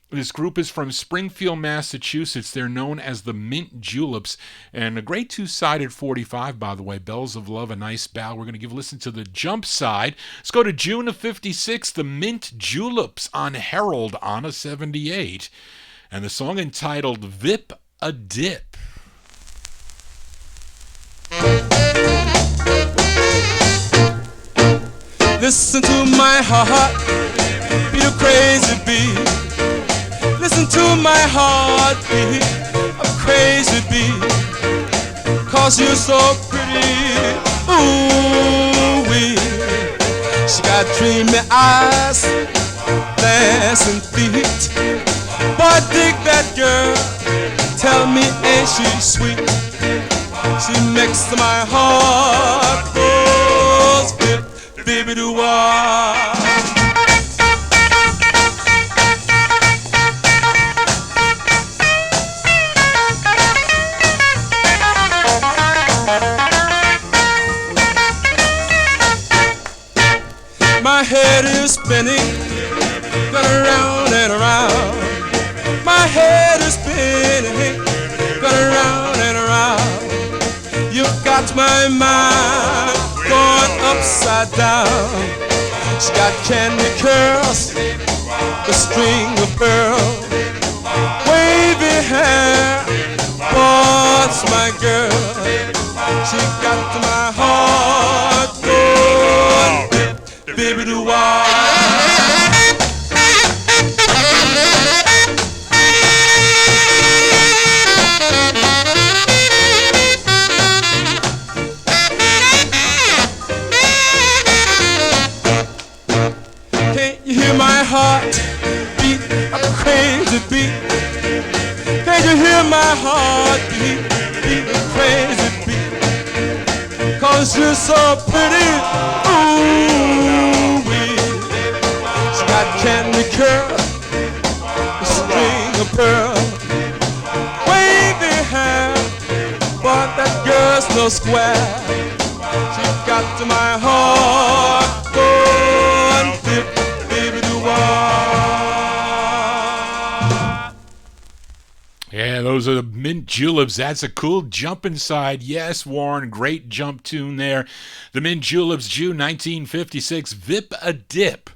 This group is from Springfield, Massachusetts. They're known as the Mint Juleps, and a great two-sided 45, by the way. Bells of Love, a nice bow. We're going to give a listen to the jump side. Let's go to June of 56, the Mint Juleps on Herald on a 78, and the song entitled Vip a Dip. Listen to my heart beat a crazy beat. Listen to my heart beat a crazy beat. 'Cause you're so pretty, ooh wee. She got dreamy eyes, dancing feet. Boy, dig that girl, tell me ain't she sweet? She makes my heart goes bip, baby do wah. My head is spinning, going around and around. My head is spinning, going around and around. You got my mind going upside down. She got candy curls, the string of pearls, wavy hair. What's my girl? She got my heart going bip, baby do wah. My heart beat a crazy beat. Can't you hear my heart beat a crazy beat? 'Cause you're so pretty, ooh wee. She got candy curl, a string of pearl, wavy hair, but that girl's no square. She got to my heart going dip. Yeah, those are the Mint Juleps. That's a cool jump inside. Yes, Warren, great jump tune there. The Mint Juleps, June 1956, Vip a Dip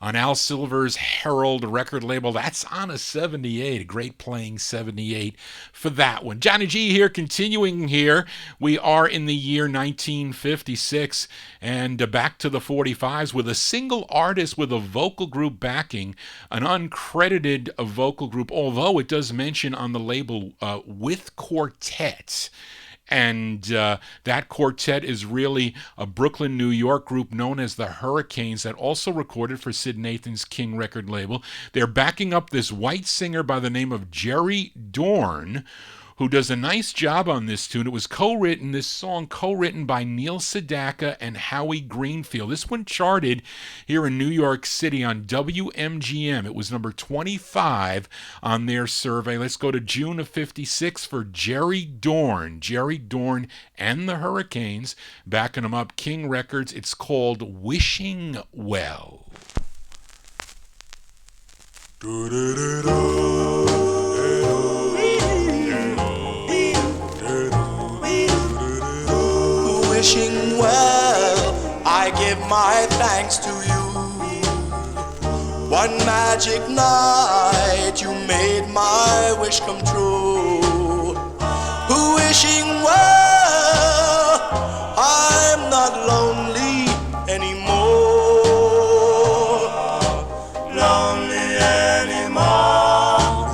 on Al Silver's Herald record label. That's on a 78, a great playing 78 for that one. Johnny G here, continuing here. We are in the year 1956, and back to the 45s with a single artist with a vocal group backing, an uncredited vocal group, although it does mention on the label with quartet. And that quartet is really a Brooklyn, New York group known as the Hurricanes that also recorded for Sid Nathan's King record label. They're backing up this white singer by the name of Jerry Dorn, who does a nice job on this tune. It was this song co-written by Neil Sedaka and Howie Greenfield. This one charted here in New York City on WMGM. It was number 25 on their survey. Let's go to June of 56 for Jerry Dorn. Jerry Dorn and the Hurricanes, backing them up, King Records. It's called Wishing Well. thanks to you. One magic night you made my wish come true. Wishing well, I'm not lonely anymore. Lonely anymore.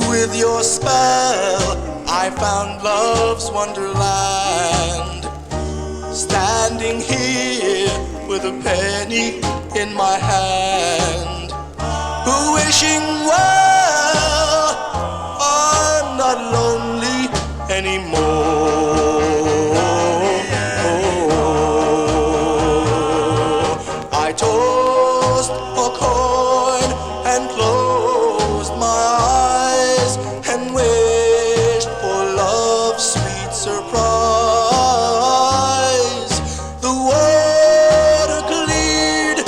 With your spell, I found love's wonderland. Standing here with a penny in my hand, wishing well, I'm not lonely anymore. I tossed a coin and closed my eyes and wished for love's sweet surprise. The water cleared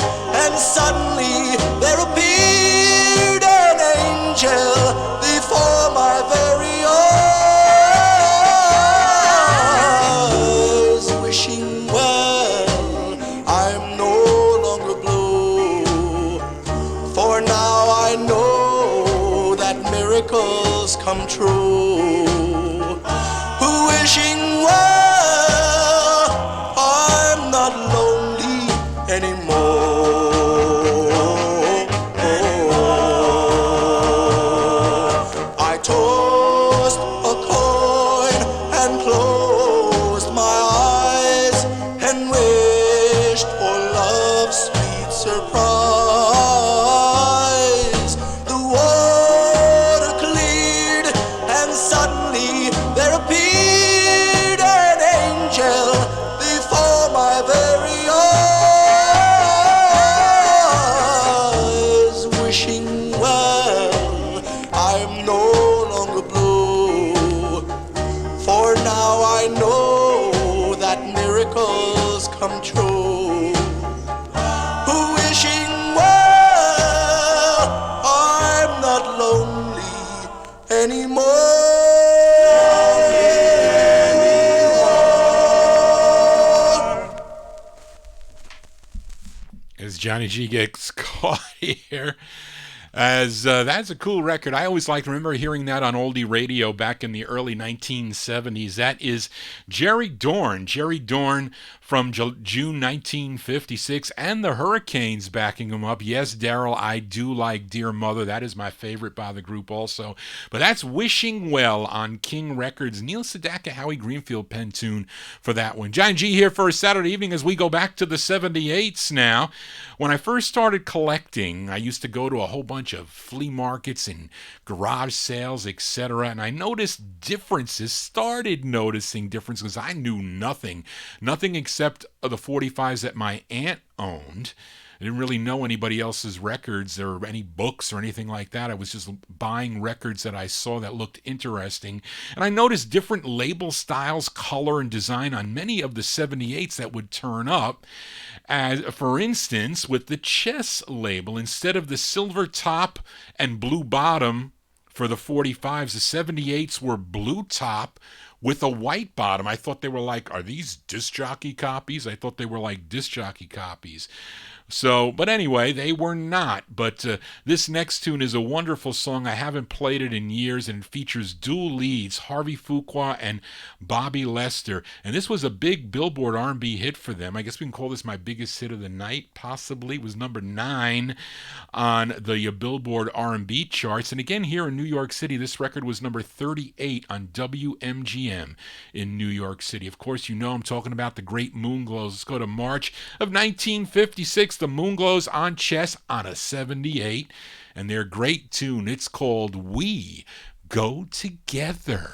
and suddenly there appeared an angel before my very eyes. Wishing well, I'm no longer blue, for now I know that miracles come true. Wishing well, I'm not lonely anymore. I tossed a coin and closed my eyes and wished for love's sweet surprise. The water cleared and suddenly there appeared an angel before my very eyes. Wishing well, I'm no longer blue, for now I know that miracles come true. Wishing well, I'm not lonely anymore. As Johnny G gets caught here. As that's a cool record. I always remember hearing that on oldie radio back in the early 1970s. That is Jerry Dorn. Jerry Dorn from June 1956, and the Hurricanes backing him up. Yes, Daryl, I do like Dear Mother. That is my favorite by the group also. But that's Wishing Well on King Records. Neil Sedaka, Howie Greenfield pen tune for that one. Johnny G here for a Saturday evening as we go back to the 78s now. When I first started collecting, I used to go to a whole bunch of flea markets and garage sales, etc. And I noticed differences, started noticing differences. I knew nothing except the 45s that my aunt owned. I didn't really know anybody else's records or any books or anything like that. I was just buying records that I saw that looked interesting. And I noticed different label styles, color, and design on many of the 78s that would turn up. As, for instance, with the Chess label, instead of the silver top and blue bottom for the 45s, the 78s were blue top with a white bottom. I thought they were are these disc jockey copies? I thought they were disc jockey copies. So, but anyway, they were not. But this next tune is a wonderful song. I haven't played it in years, and it features dual leads, Harvey Fuqua and Bobby Lester. And this was a big Billboard R&B hit for them. I guess we can call this my biggest hit of the night, possibly. It was number 9 on the Billboard R&B charts. And again, here in New York City, this record was number 38 on WMGM in New York City. Of course, you know I'm talking about the Great Moonglows. Let's go to March of 1956. The Moonglows on Chess on a 78, and their great tune, it's called We Go Together.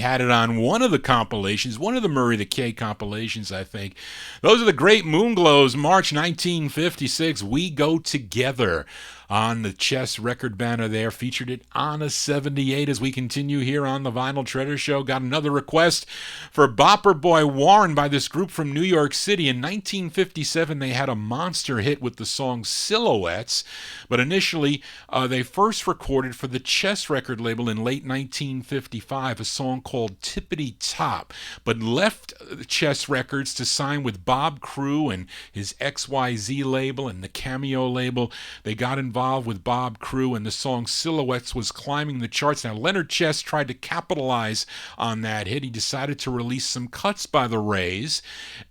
Had it on one of the compilations, one of the Murray the K compilations, I think. Those are the Great Moonglows, March 1956, We Go Together. On the Chess record banner there, featured it on a 78 as we continue here on the Vinyl Treasure Show. Got another request for Bopper Boy Warren by this group from New York City. In 1957, they had a monster hit with the song Silhouettes, but initially they first recorded for the Chess record label in late 1955 a song called Tippity Top, but left Chess Records to sign with Bob Crew and his XYZ label and the Cameo label. They got involved with Bob Crew, and the song Silhouettes was climbing the charts. Now, Leonard Chess tried to capitalize on that hit. He decided to release some cuts by the Rays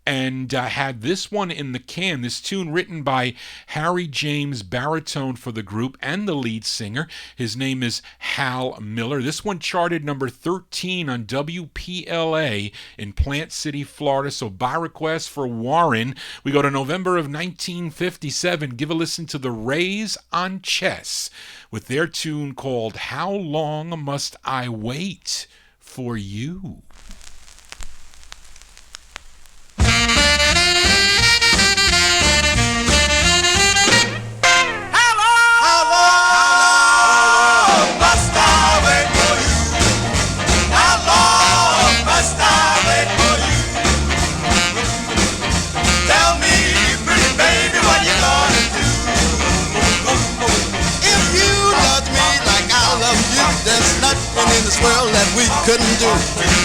and had this one in the can, this tune written by Harry James, baritone for the group, and the lead singer. His name is Hal Miller. This one charted number 13 on WPLA in Plant City, Florida. So by request for Warren, we go to November of 1957. Give a listen to the Rays on Chess with their tune called How Long Must I Wait for You? In this world that we couldn't do.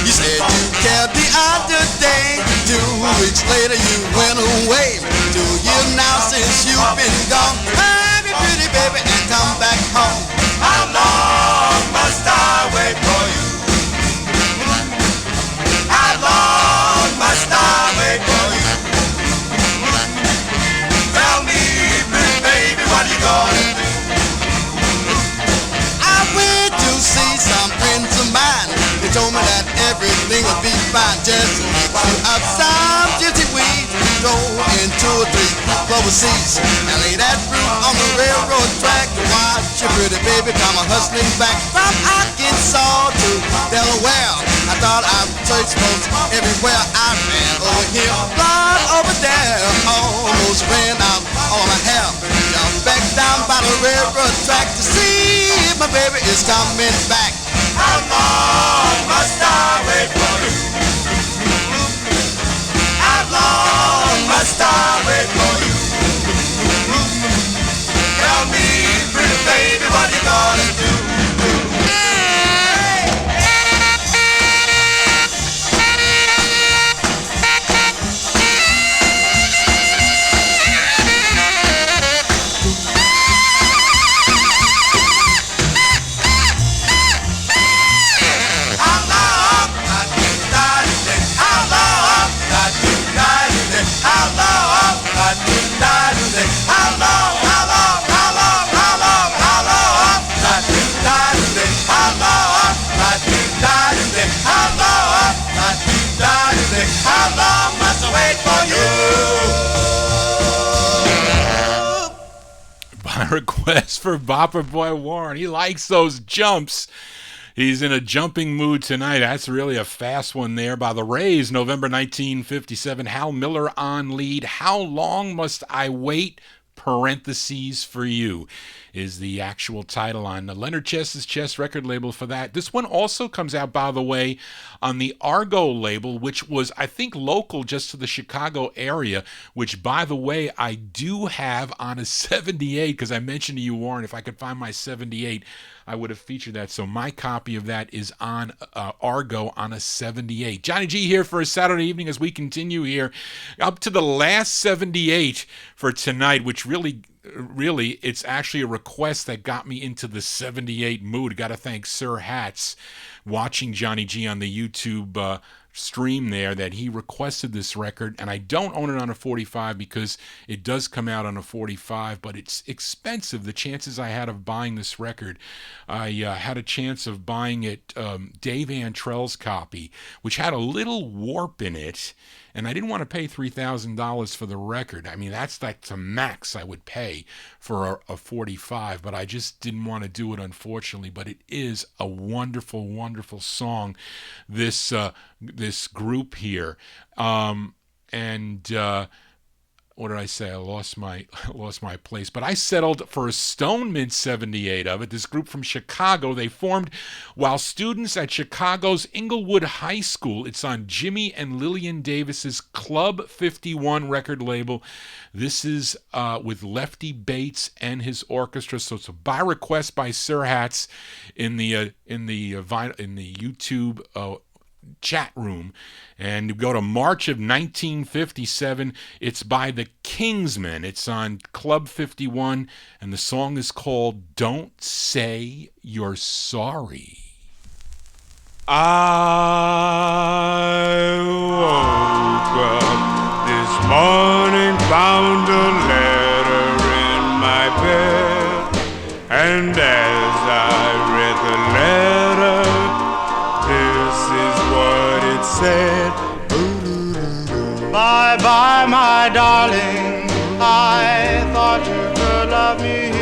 You said you cared the other day. 2 weeks later you went away. 2 years now since you've been gone. Have you pretty baby and come back home. How long must I wait for you? How long must I wait for you? Tell me, pretty baby, what you gonna do? See some friends of mine. They told me that everything would be fine. Just chew up some gypsy weed, go into 2 or 3 clover seeds, and lay that fruit on the railroad track to watch your pretty baby come hustling back from Arkansas to Delaware. I thought I'd search folks everywhere. I ran over here, blood over there, almost ran out all I have. Jumped back down by the railroad track to see if my baby is coming back. How long must I wait for you? How long must I wait for you? Tell me, pretty baby, what you gonna do? How long must I wait for you? By request for Bopper Boy Warren. He likes those jumps. He's in a jumping mood tonight. That's really a fast one there by the Rays, November 1957. Hal Miller on lead. How long must I wait? Parentheses for you is the actual title on the Leonard Chess's Chess record label for that. This one also comes out, by the way, on the Argo label, which was, I think, local just to the Chicago area, which, by the way, I do have on a 78, because I mentioned to you, Warren, if I could find my 78, I would have featured that. So my copy of that is on Argo on a 78. Johnny G here for a Saturday evening as we continue here up to the last 78 for tonight, which really, it's actually a request that got me into the 78 mood. Got to thank Sir Hats watching Johnny G on the YouTube stream there, that he requested this record, and I don't own it on a 45 because it does come out on a 45, but it's expensive. The chances I had of buying this record, I had a chance of buying it, Dave Antrell's copy, which had a little warp in it, and I didn't want to pay $3,000 for the record. I mean, that's like the max I would pay for a 45, but I just didn't want to do it, unfortunately. But it is a wonderful, wonderful song, this group here. What did I say? I lost my place. But I settled for a Stone Mint 78 of it. This group from Chicago, they formed while students at Chicago's Inglewood High School. It's on Jimmy and Lillian Davis's Club 51 record label. This is with Lefty Bates and his orchestra. So it's a by request by Sir Hats in the YouTube chat room. And you go to March of 1957. It's by the Kingsmen. It's on Club 51, and the song is called Don't Say You're Sorry. I woke up this morning, found a letter in my bed, and as I read the letter, this is what it said. Bye bye, my darling, I thought you could love me.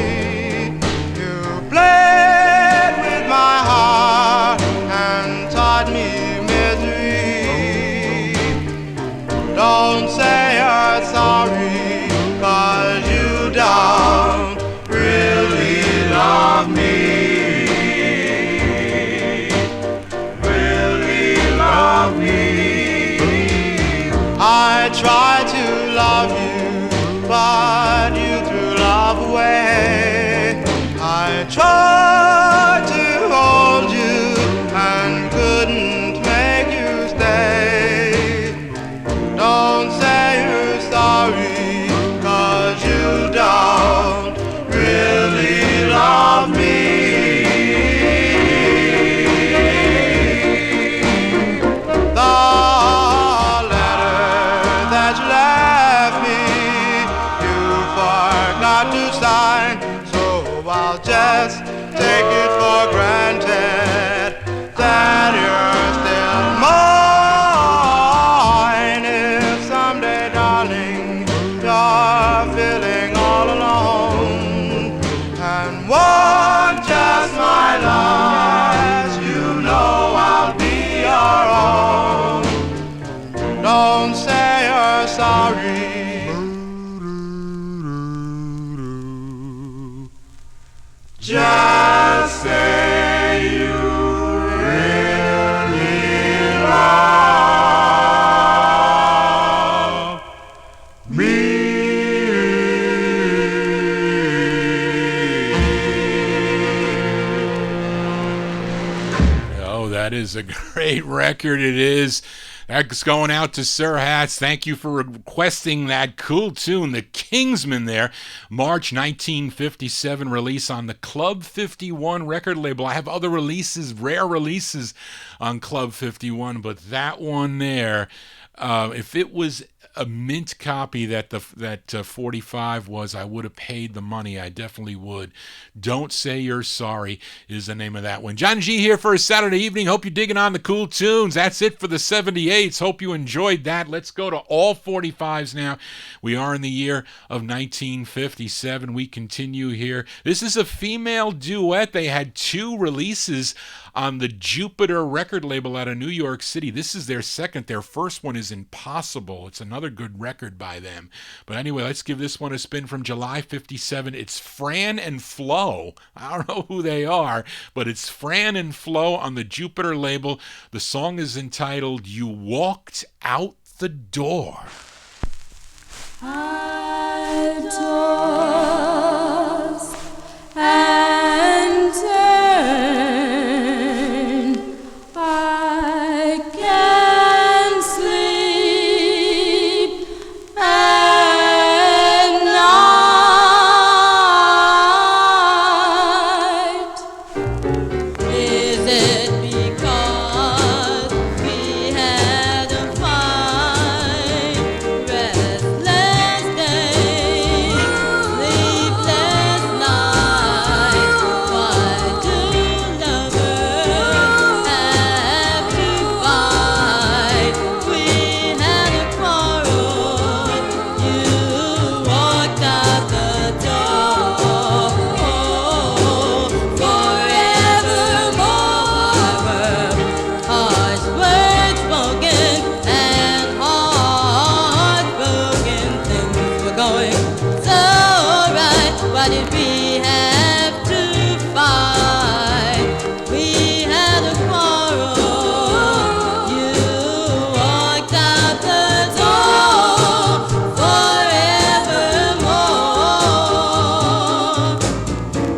You played with my heart and taught me misery. Don't say you're sorry, 'cause you don't really love me. I tried to love you, but you threw love away. I tried to hold you and couldn't make you stay. Don't say you're sorry, 'cause you don't really love me. Just take it for granted that you're still mine. If someday, darling, you're feeling all alone and want just my love, you know I'll be your own. Don't say you're sorry. Just say you really love me. Oh, that is a great record. It is. That's going out to Sir Hats. Thank you for requesting that cool tune. The Kingsmen there. March 1957 release on the Club 51 record label. I have other releases, rare releases on Club 51, but that one there, if it was a mint copy that 45 was, I would have paid the money. I definitely would. Don't Say You're Sorry is the name of that one. Johnny G here for a Saturday evening. Hope you're digging on the cool tunes. That's it for the 78s. Hope you enjoyed that. Let's go to all 45s now. We are in the year of 1957. We continue here. This is a female duet. They had two releases on the Jupiter record label out of New York City. This is their second. Their first one is Impossible. It's another good record by them. But anyway, let's give this one a spin from July 57. It's Fran and Flo. I don't know who they are, but it's Fran and Flo on the Jupiter label. The song is entitled You Walked Out the Door. I toss and turn, I can't sleep at night. Is it because we had a fight, restless going so right. Why did we have to fight? We had a quarrel. You walked out the door forevermore.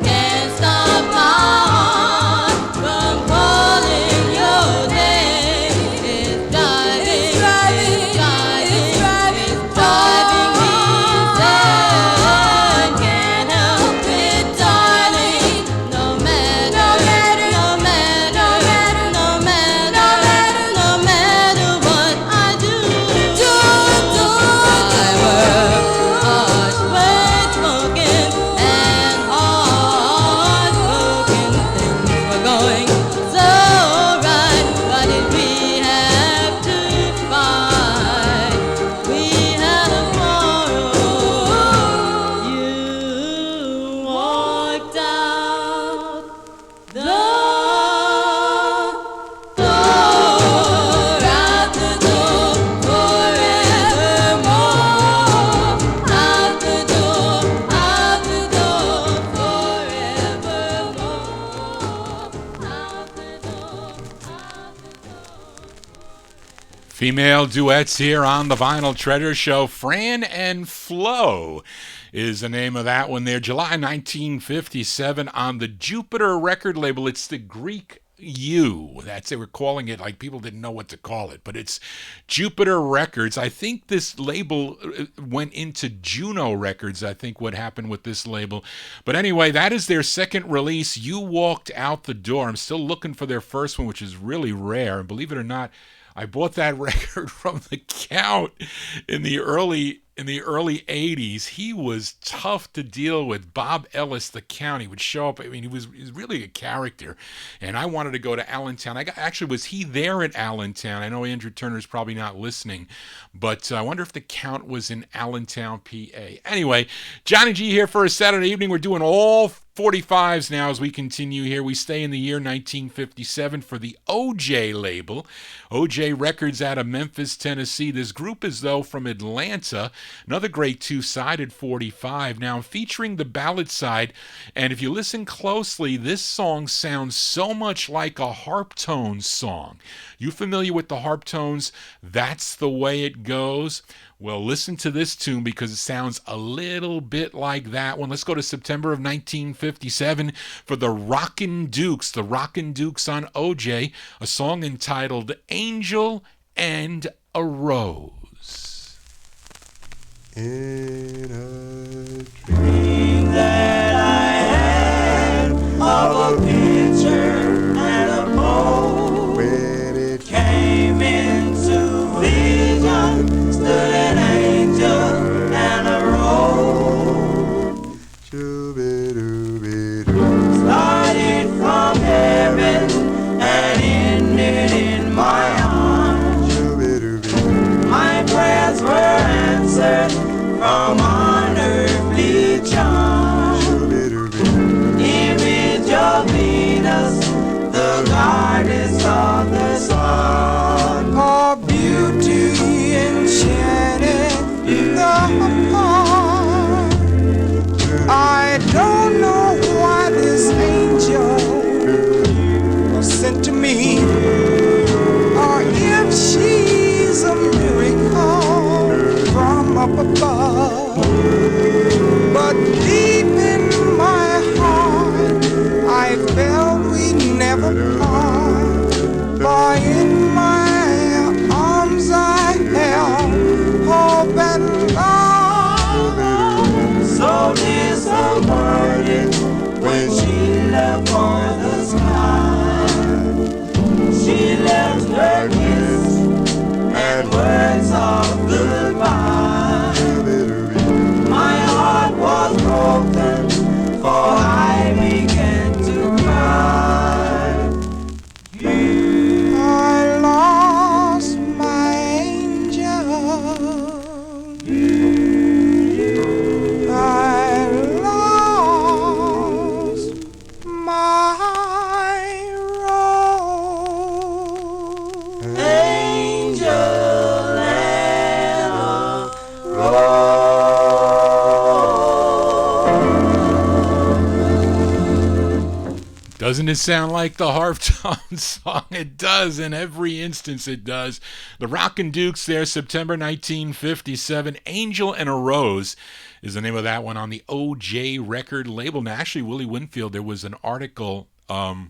Can't stop my heart from calling your name. It's driving me insane. Can't help it, darling. No matter what I do. I work hard, sweat smoking, and heartbroken. Things were going so right. Why did we have to fight? We had a quarrel. You walked out the door, out the door forevermore. Out the door forevermore. Female duets here on the Vinyl Treasure Show. Fran and Flo is the name of that one there. July 1957 on the Jupiter record label. It's the Greek U. That's, they were calling it, like people didn't know what to call it, but it's Jupiter Records. I think this label went into Juno Records, I think what happened with this label. But anyway, that is their second release, You Walked Out the Door. I'm still looking for their first one, which is really rare. And believe it or not, I bought that record from the Count in the early 80s. He was tough to deal with. Bob Ellis, the Count, he would show up. I mean, he was really a character. And I wanted to go to Allentown. Actually, was he there at Allentown? I know Andrew Turner's probably not listening, but I wonder if the Count was in Allentown, PA. Anyway, Johnny G here for a Saturday evening. We're doing all 45s now as we continue here. We stay in the year 1957 for the OJ label. OJ Records out of Memphis, Tennessee. This group is, though, from Atlanta. Another great two-sided 45. Now, featuring the ballad side, and if you listen closely, this song sounds so much like a harp tones song. You familiar with the harp tones? That's the Way It Goes. Well, listen to this tune because it sounds a little bit like that one. Let's go to September of 1957 for the Rockin' Dukes. The Rockin' Dukes on OJ, a song entitled Angel and a Rose. In a dream that I had of a picture and a bow, when it came into vision, stood an angel and a rose. Started from heaven and ended in my arms. My prayers were answered from on Doesn't it sound like the Harp Tone song? It does. In every instance, it does. The Rockin' Dukes there, September 1957. Angel and a Rose is the name of that one on the OJ record label. Now, actually, Willie Winfield, there was an article, I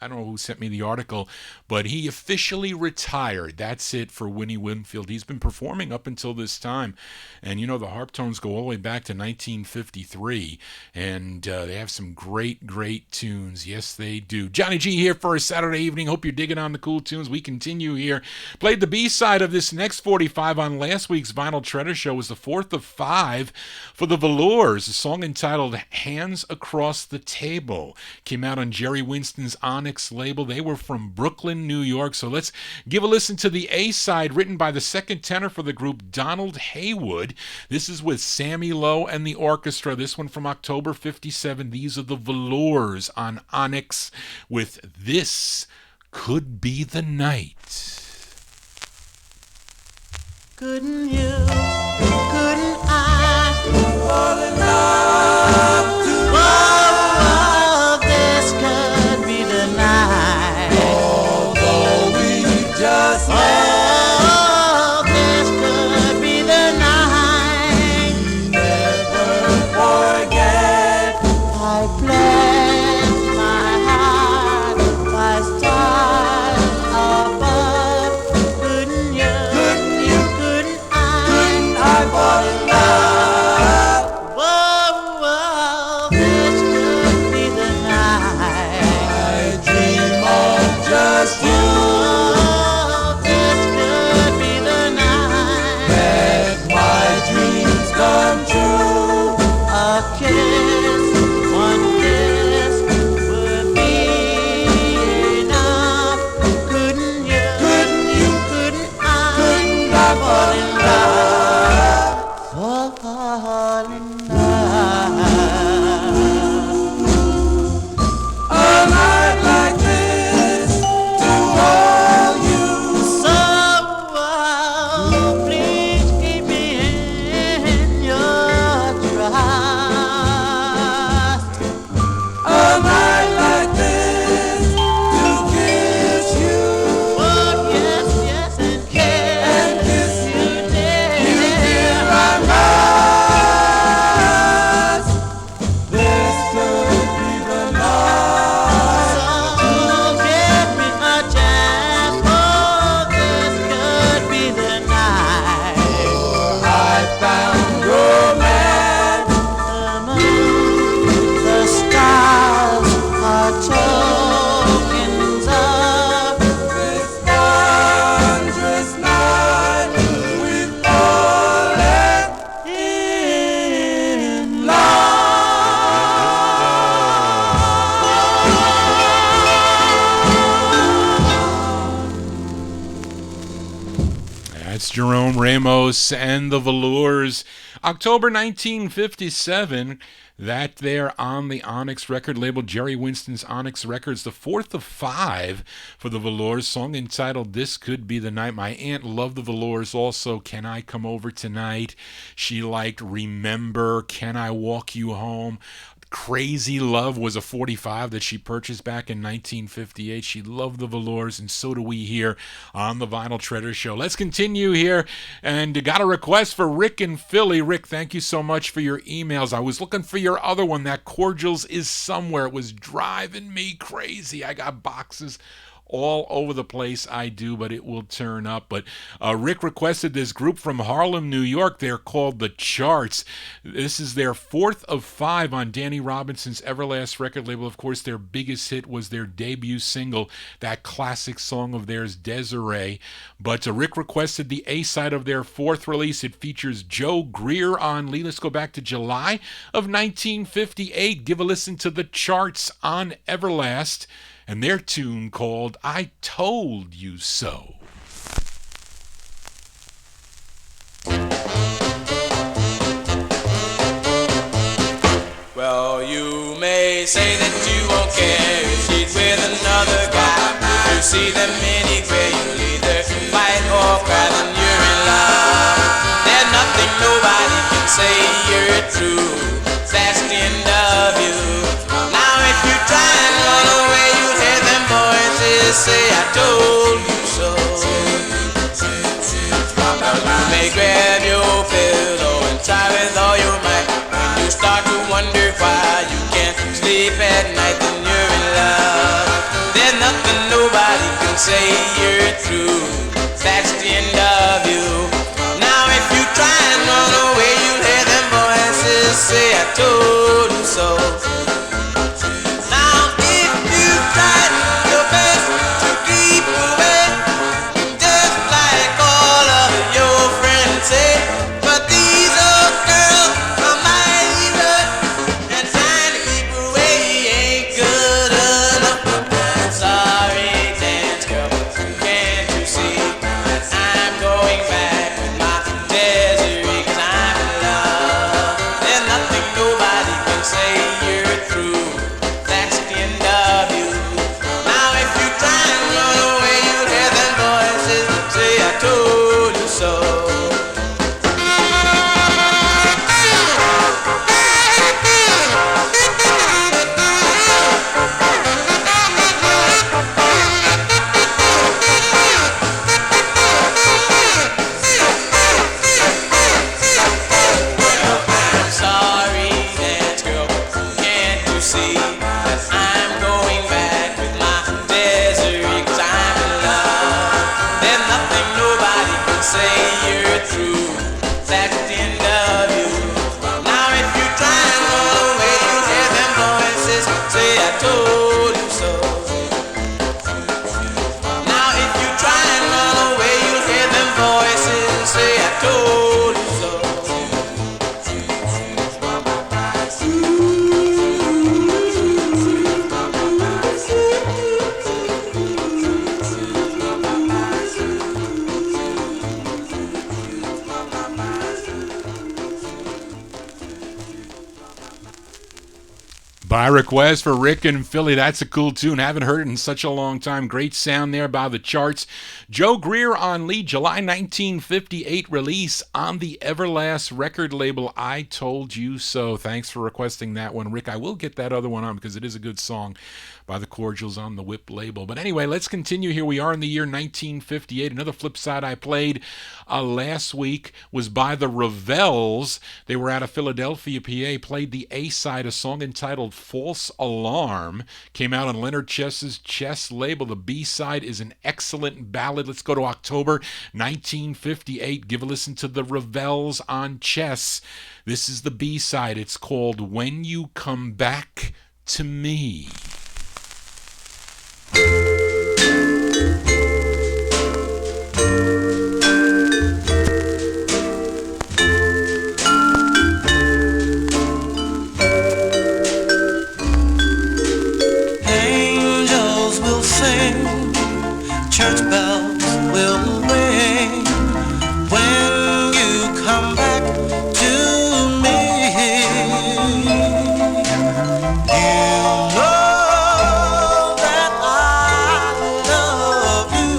don't know who sent me the article, but he officially retired. That's it for Winnie Winfield. He's been performing up until this time. And, you know, the Harp Tones go all the way back to 1953. And they have some great, great tunes. Yes, they do. Johnny G here for a Saturday evening. Hope you're digging on the cool tunes. We continue here. Played the B-side of this next 45 on last week's Vinyltreasure Show. Was the fourth of 5 for the Velours. A song entitled Hands Across the Table. Came out on Jerry Winston's Onyx label. They were from Brooklyn, New York. So let's give a listen to the A-side written by the second tenor for the group, Donald Haywood. This is with Sammy Lowe and the orchestra. This one from October 57. These are the Velours on Onyx with This Could Be the Night. Couldn't you, couldn't I fall in love tonight? Oh, this could be the night. Although we just met. Oh, this could be the night. Never forget. I pledged my heart by stars above. Couldn't you, couldn't I fall in love? Whoa, whoa, this could be the night. I dream of just you. This could be the night. Let my dreams come true. A kiss, one kiss would be enough. Couldn't you, couldn't I fall in love? Fall in love. A night like this to hold you. So please keep me in your trust. A night like this to kiss you. Oh yes, yes, and kiss you, dear. You dear, I must. This could be the night. So give me a chance. Oh, this could be the night. I found romance. The moon, the stars are tokens of this wondrous night. We've fallen in That's Jerome Ramos and the Velours. October 1957. That there on the Onyx record label, Jerry Winston's Onyx Records, the fourth of 5 for the Velours, song entitled This Could Be the Night. My aunt loved the Velours also. Can I Come Over Tonight? She liked Remember, Can I Walk You Home? Crazy Love was a 45 that she purchased back in 1958. She loved the Velours, and so do we here on the Vinyltreasure Show. Let's continue here, and got a request for Rick in Philly. Rick, thank you so much for your emails. I was looking for your other one, that Cordials Is Somewhere. It was driving me crazy. I got boxes all over the place, I do, but it will turn up. But Rick requested this group from Harlem, New York. They're called The Charts. This is their fourth of 5 on Danny Robinson's Everlast record label. Of course, their biggest hit was their debut single, that classic song of theirs, Desiree. But Rick requested the A-side of their fourth release. It features Joe Greer on lead. Let's go back to July of 1958. Give a listen to The Charts on Everlast and their tune called I Told You So. Well, you may say that you won't care if she's with another guy. You see them anywhere, you'll either fight or cry, then you're in love. There's nothing nobody can say, you're true. That's the end of you. Now if you try and run away, told you so. You may grab your pillow and try with all your might. When you start to wonder why you can't sleep at night, then you're in love. There's nothing nobody can say you're through. That's the end of you. Now if you try and run away, you'll hear them voices say, I told you so. Now if you tried your best to keep away, just like all of your friends say, but these old girls are mighty rough, and trying to keep away ain't good enough. I'm sorry, dance girl, can't you see that I'm going back with my Desiree, 'cause I'm in love. There's nothing nobody can say you're through. That's the end of you. Now if you try and run away, you'll hear them voices say, I told you so. I'm sorry, dance girl, can't you see that I'm going back with my Desiree, 'cause I'm in love. There's nothing nobody can say you're through. That's the end of you. Now if you try and run away, you'll hear them voices say, I told you so. Now if you try and run away, you'll hear them voices say, I told you so. By request for Rick and Philly. That's a cool tune. Haven't heard it in such a long time. Great sound there by the charts. Joe Greer on lead, July 1958 release on the Everlast record label, I Told You So. Thanks for requesting that one, Rick. I will get that other one on because it is a good song by the Cordials on the Whip label. But anyway, let's continue. Here we are in the year 1958. Another flip side I played last week was by the Revels. They were out of Philadelphia, PA. Played the A-side, a song entitled False Alarm. Came out on Leonard Chess's Chess label. The B-side is an excellent ballad. Let's go to October 1958. Give a listen to the Revels on Chess. This is the B-side. It's called When You Come Back to Me. Angels will sing, church bells will ring when you come back to me. You know that I love you.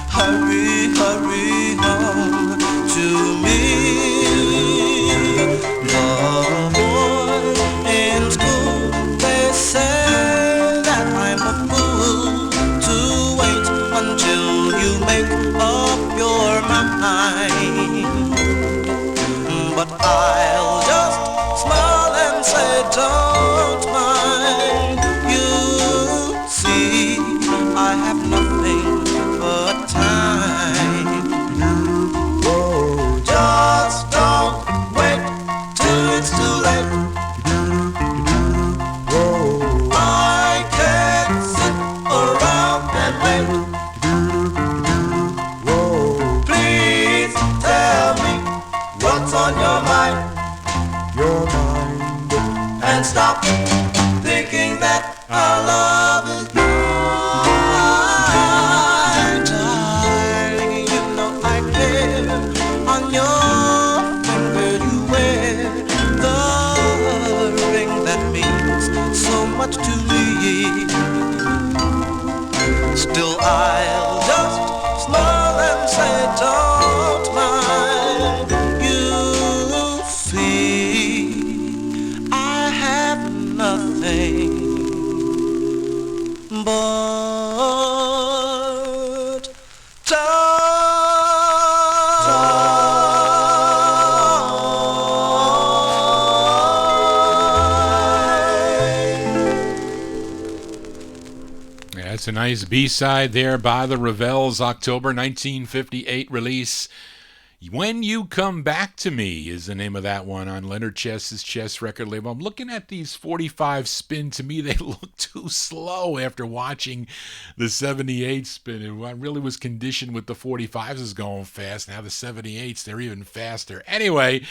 Hurry, hurry home to me. The boys in school, they say that I'm a fool to wait until you make up your mind. But I'll just smile and say, don't mind. You see, I have nothing but time. Just don't wait till it's too late. I can't sit around and wait. Please tell me what's on your mind. And stop thinking that our love is blind. Darling, you know I care. On your finger you wear the ring that means so much to me. Still I'll just smile and say, don't mind. You see, I have nothing That's a nice B-side there by the Revels, October 1958 release. When You Come Back to Me is the name of that one on Leonard Chess's Chess record label. I'm looking at these 45 spin. To me, they look too slow after watching the 78 spin. And I really was conditioned with the 45s is going fast. Now the 78s, they're even faster. Anyway,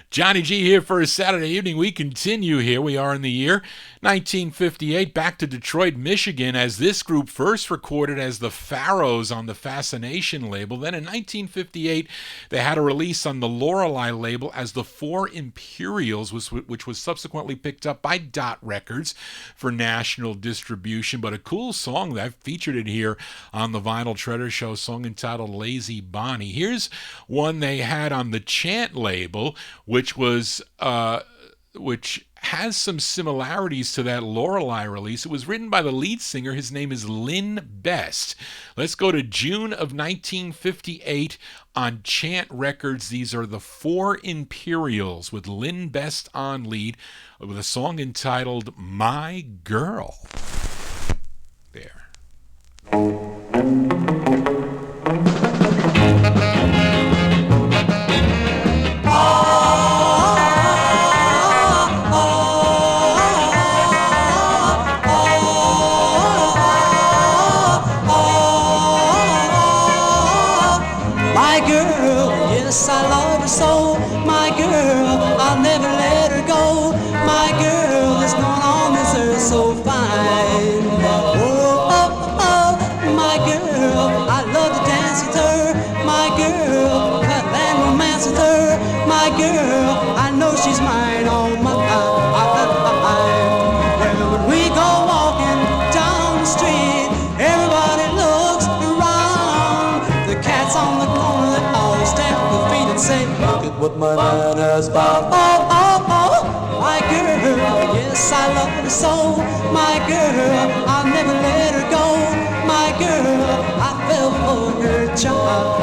Johnny G here for a Saturday evening. We continue here. We are in the year 1958, back to Detroit, Michigan, as this group first recorded as the Pharaohs on the Fascination label. Then in 1958, they had a release on the Lorelei label as the Four Imperials, which was subsequently picked up by Dot Records for national distribution. But a cool song that I've featured it here on the Vinyltreasure Show, song entitled Lazy Bonnie. Here's one they had on the Chant label, which has some similarities to that Lorelei release. It was written by the lead singer. His name is Lynn Best. Let's go to June of 1958 on Chant Records. These are the Four Imperials with Lynn Best on lead with a song entitled My Girl. There. Yes, I love her so, my girl, I'll never let her go. My girl is going on this earth so fine. Oh, oh, oh, my girl, I love to dance with her. My girl, cut and romance with her. My girl, I know she's mine, oh my mind. Well, when we go walking down the street, everybody looks around. The cat's on the corner, they always stamp their feet and say, look at what my man has found. Oh, oh, oh, my girl, yes, I love her so. My girl, I'll never let her go. My girl, I fell for her charm.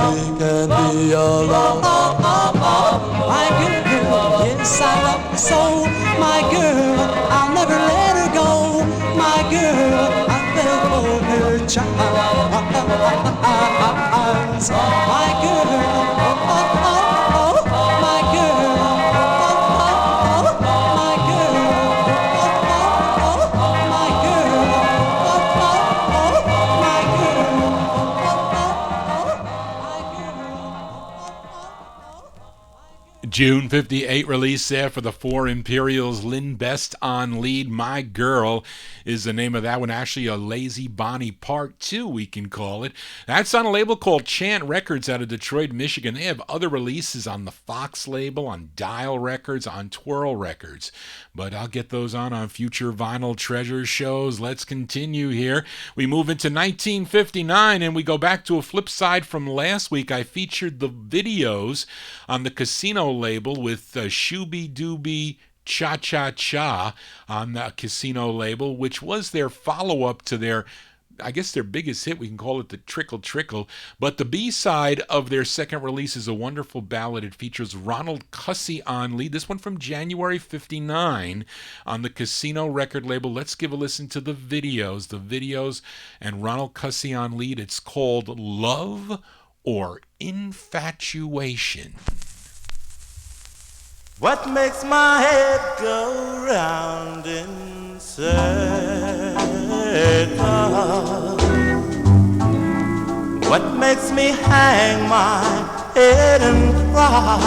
We can be alone. Oh, oh, oh, my girl, yes, I love her so. My girl, I'll never let her go. My girl, I fell for her charms. My girl, oh, oh, oh, oh, my girl, oh, oh, oh, my girl, oh, oh, oh, my girl, oh, oh, oh, my girl. June 58 release there for the Four Imperials. Lynn Best on lead. My Girl is the name of that one. Actually, a Lazy Bonnie Part 2, we can call it. That's on a label called Chant Records out of Detroit, Michigan. They have other releases on the Fox label, on Dial Records, on Twirl Records. But I'll get those on future Vinyltreasure shows. Let's continue here. We move into 1959 and we go back to a flip side from last week. I featured the videos on the Casino label with Shooby Dooby Cha Cha Cha on the Casino label, which was their follow-up to their, I guess, their biggest hit. We can call it the Trickle Trickle. But the B-side of their second release is a wonderful ballad. It features Ronald Cussey on lead. This one from January 59 on the Casino record label. Let's give a listen to the videos. The videos and Ronald Cussey on lead. It's called Love or Infatuation. What makes my head go round in circles? What makes me hang my head and cry?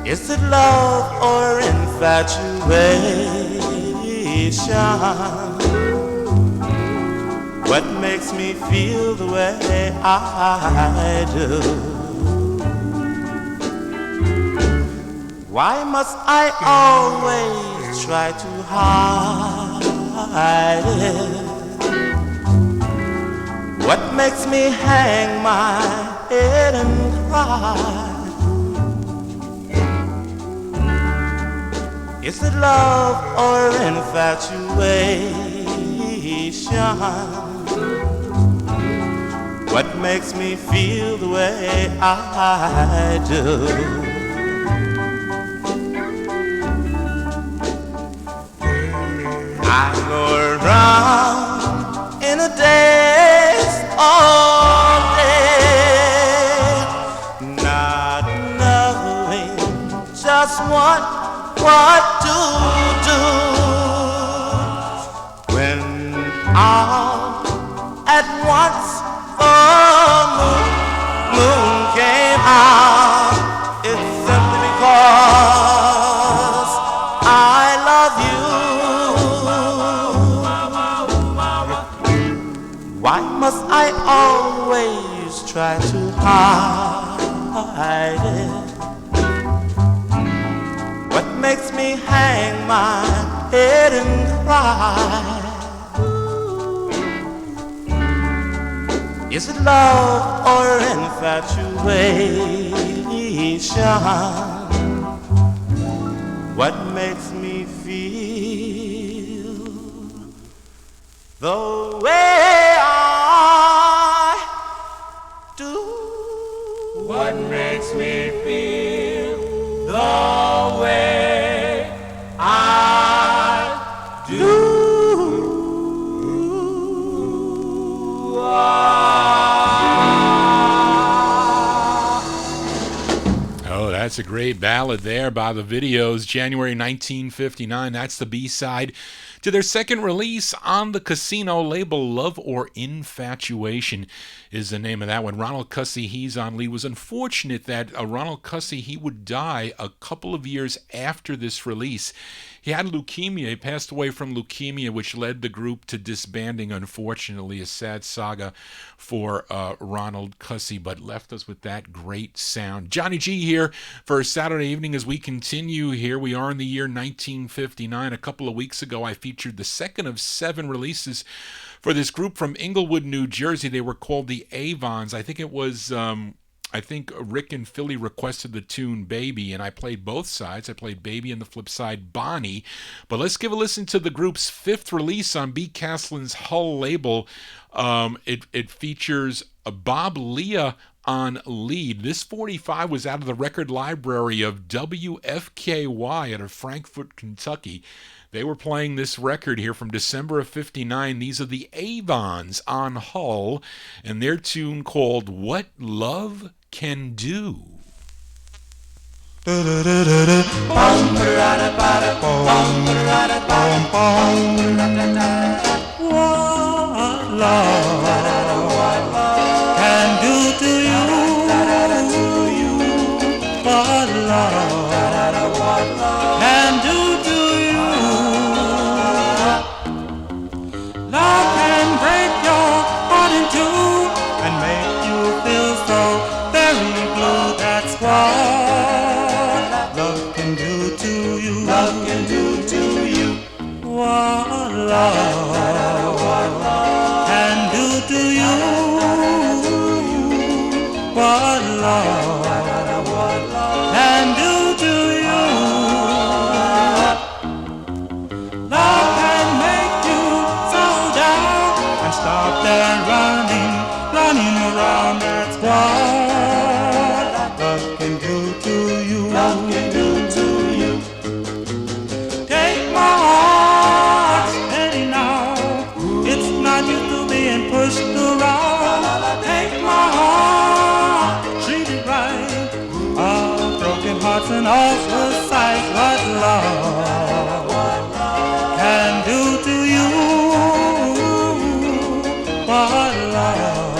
Is it love or infatuation? What makes me feel the way I do? Why must I always try to hide What makes me hang my head and cry? Is it love or infatuation? What makes me feel the way I do? I go around in a daze all day, not knowing just what to do. When all at once the moon came out, it's simply because I love you. Why must I always try to hide it? What makes me hang my head and cry? Is it love or infatuation? What makes me feel the way I do? What makes me feel the way I do? That's a great ballad there by the Videos, January 1959. That's the B-side to their second release on the Casino label. Love or Infatuation is the name of that one. Ronald Cussey, he's on lead. It was unfortunate that Ronald Cussey, he would die a couple of years after this release. He had leukemia. He passed away from leukemia, which led the group to disbanding, unfortunately. A sad saga for Ronald Cussey, but left us with that great sound. Johnny G here for a Saturday evening as we continue here. We are in the year 1959. A couple of weeks ago, I featured the second of 7 releases for this group from Inglewood, New Jersey. They were called the Avons. I think it was... I think Rick and Philly requested the tune Baby, and I played both sides. I played Baby and the flip side Bonnie. But let's give a listen to the group's 5th release on B. Caslin's Hull label. It features Bob Leah on lead. This 45 was out of the record library of WFKY out of Frankfort, Kentucky. They were playing this record here from December of 59. These are the Avons on Hull, and their tune called What Love Can Do. What love can do to you? What love can do to you? Love can break your heart in two and make you feel so very blue. That's what love can do to you. Love can do to you. What love can do to you? What love can do to you? Love can make you settle down and stop there running around. That's what love can do to you. Love can do to you. Take my heart steady now. It's not used to being pushed around. Take my heart, treat it right. Broken hearts and all the sight. What love can do to you? What love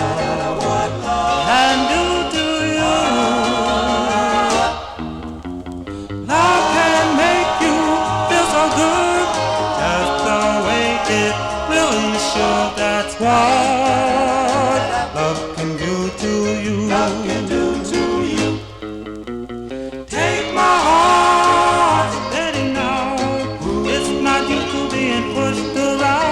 can do to you? Love can make you feel so good, just the way it really should. That's what love can do to you. Love can do to you. Take my heart steady now. It's not used to being pushed around.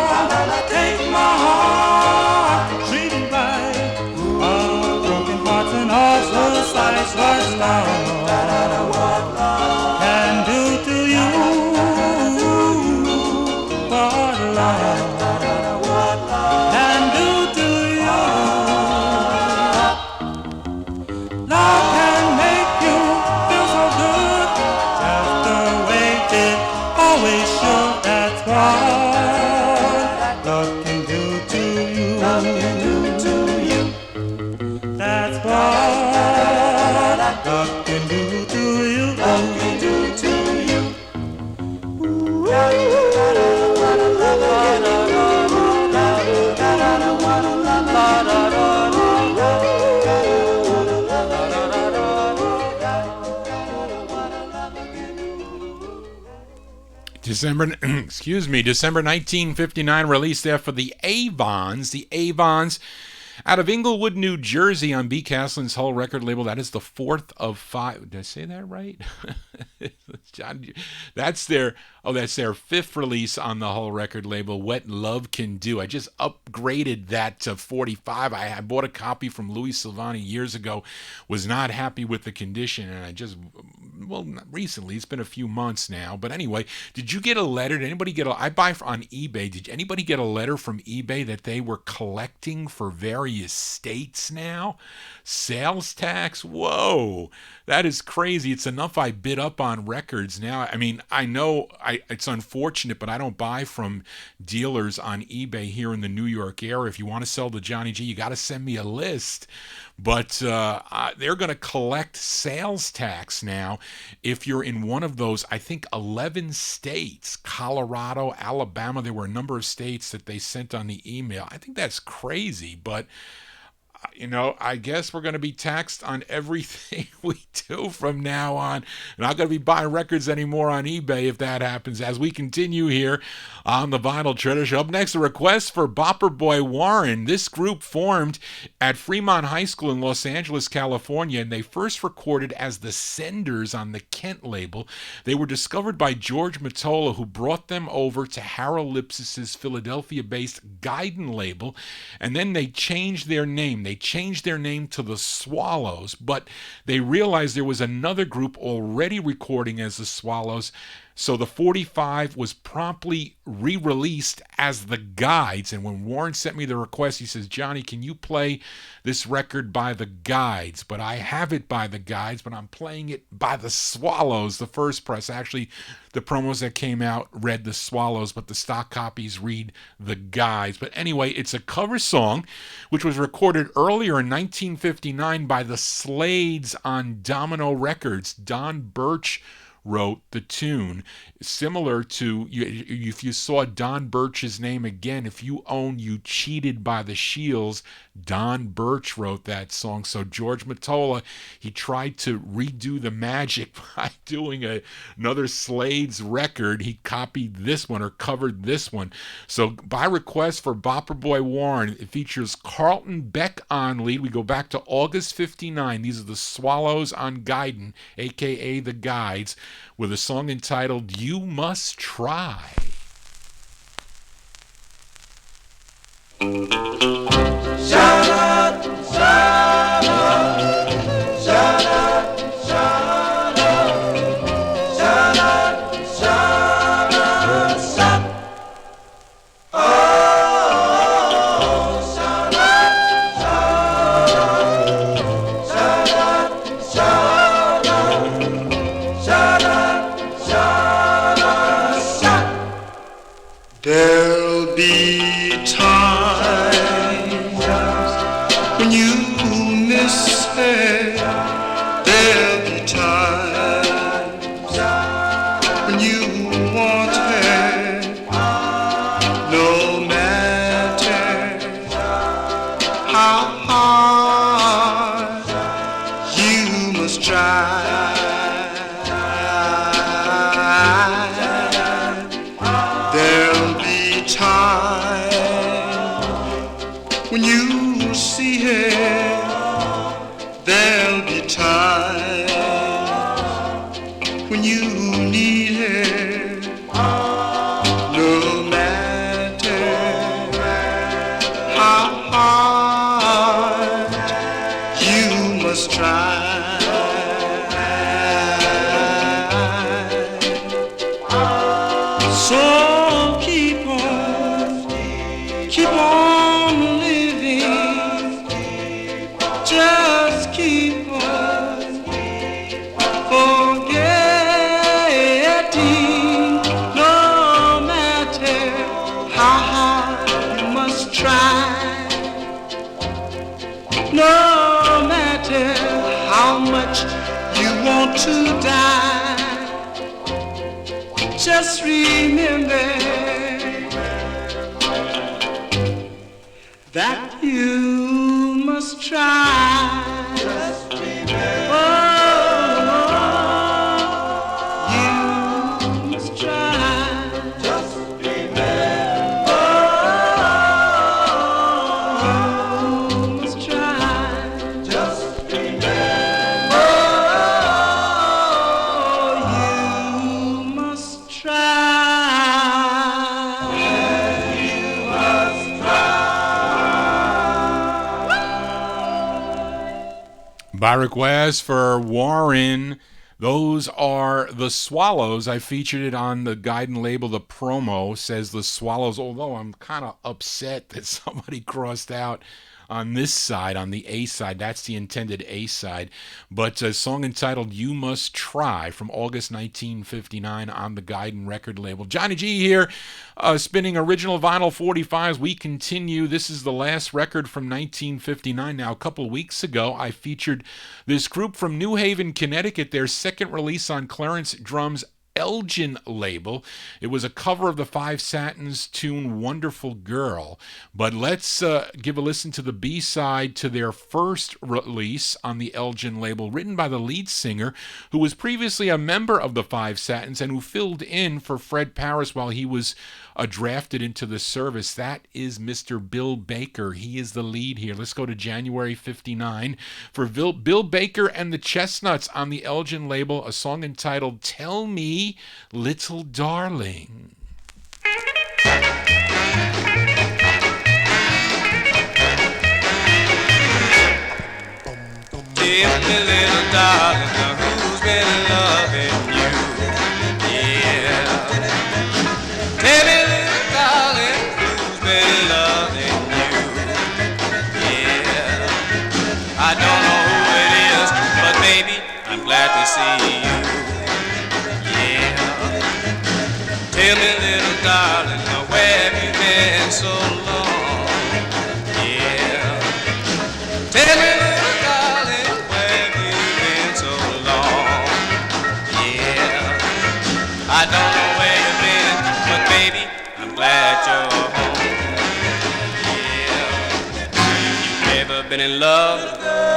December 1959, released there for the Avons. The Avons out of Inglewood, New Jersey on B. Castlin's Hull record label. That is the fourth of five. Did I say that right? That's their fifth release on the Hull record label, What Love Can Do. I just upgraded that to 45. I bought a copy from Louis Silvani years ago, was not happy with the condition, and not recently, it's been a few months now, but anyway, did you get a letter? Did anybody get I buy on eBay, did anybody get a letter from eBay that they were collecting for various states now? Sales tax? Whoa, that is crazy. It's enough I bid up on records now. I mean, I know it's unfortunate, but I don't buy from dealers on eBay here in the New York area. If you want to sell to Johnny G, you got to send me a list. But they're going to collect sales tax now if you're in one of those, I think, 11 states, Colorado, Alabama. There were a number of states that they sent on the email. I think that's crazy, but I guess we're going to be taxed on everything we do from now on. And I'm not going to be buying records anymore on eBay if that happens. As we continue here on the Vinyltreasure Show. Up next, a request for Bopper Boy Warren. This group formed at Fremont High School in Los Angeles, California, and they first recorded as the Senders on the Kent label. They were discovered by George Mottola, who brought them over to Harold Lipsis's Philadelphia-based Guidon label, and then they changed their name. They changed their name to the Swallows, but they realized there was another group already recording as the Swallows, so the 45 was promptly re-released as the Guides. And when Warren sent me the request, he says, Johnny, can you play this record by the Guides? But I have it by the Guides, but I'm playing it by the Swallows, the first press. Actually, the promos that came out read the Swallows, but the stock copies read the Guides. But anyway, it's a cover song, which was recorded earlier in 1959 by the Slades on Domino Records. Don Birch wrote the tune, similar to, if you saw Don Birch's name again, if you own You Cheated by the Shields, Don Birch wrote that song. So George Mottola, he tried to redo the magic by doing another Slades record. He copied this one, or covered this one. So by request for Bopper Boy Warren, it features Carlton Beck on lead. We go back to August 59. These are the Swallows on Guidon, aka the Guides, with a song entitled You Must Try. Shut up, shut up, shut up, shut up, shut up, shut up, shut up. Oh, shut up, shut up, shut up, shut up, shut up, shut up. There'll be times when you miss her. There'll be times when you want her. No matter how hard, you must try. There'll be time when you see her. There'll be time when you need her. No matter how hard, you must try. So keep on living, just keep on forgetting. No matter how hard, you must try. No matter how much you want to die, just remember that you must try. Just remember. Oh, you must try. By request for Warren, those are the Swallows. I featured it on the Guidon label. The promo says the Swallows, although I'm kind of upset that somebody crossed out on this side, on the A side. That's the intended A side. But a song entitled You Must Try from August 1959 on the Guidon record label. Johnny G here, spinning original vinyl 45s. We continue. This is the last record from 1959. Now, a couple weeks ago, I featured this group from New Haven, Connecticut, their second release on Clarence Drum's Elgin label. It was a cover of the Five Satins tune Wonderful Girl. But let's give a listen to the B-side to their first release on the Elgin label, written by the lead singer, who was previously a member of the Five Satins and who filled in for Fred Paris while he was drafted into the service. That is Mr. Bill Baker. He is the lead here. Let's go to January 59 for Bill Baker and the Chestnuts on the Elgin label, a song entitled Tell Me, Little Darling. Tell me, little darling, now who's been loving you? Yeah. Tell me, little darling, who's been loving you? Yeah. I don't know who it is, but baby, I'm glad to see you. Yeah. Tell me, little darling, now where have you been so long? Yeah. Tell me, little darling, where have you been so long? Yeah. I don't know where you've been, but baby, I'm glad you're home. Yeah. If you've never been in love,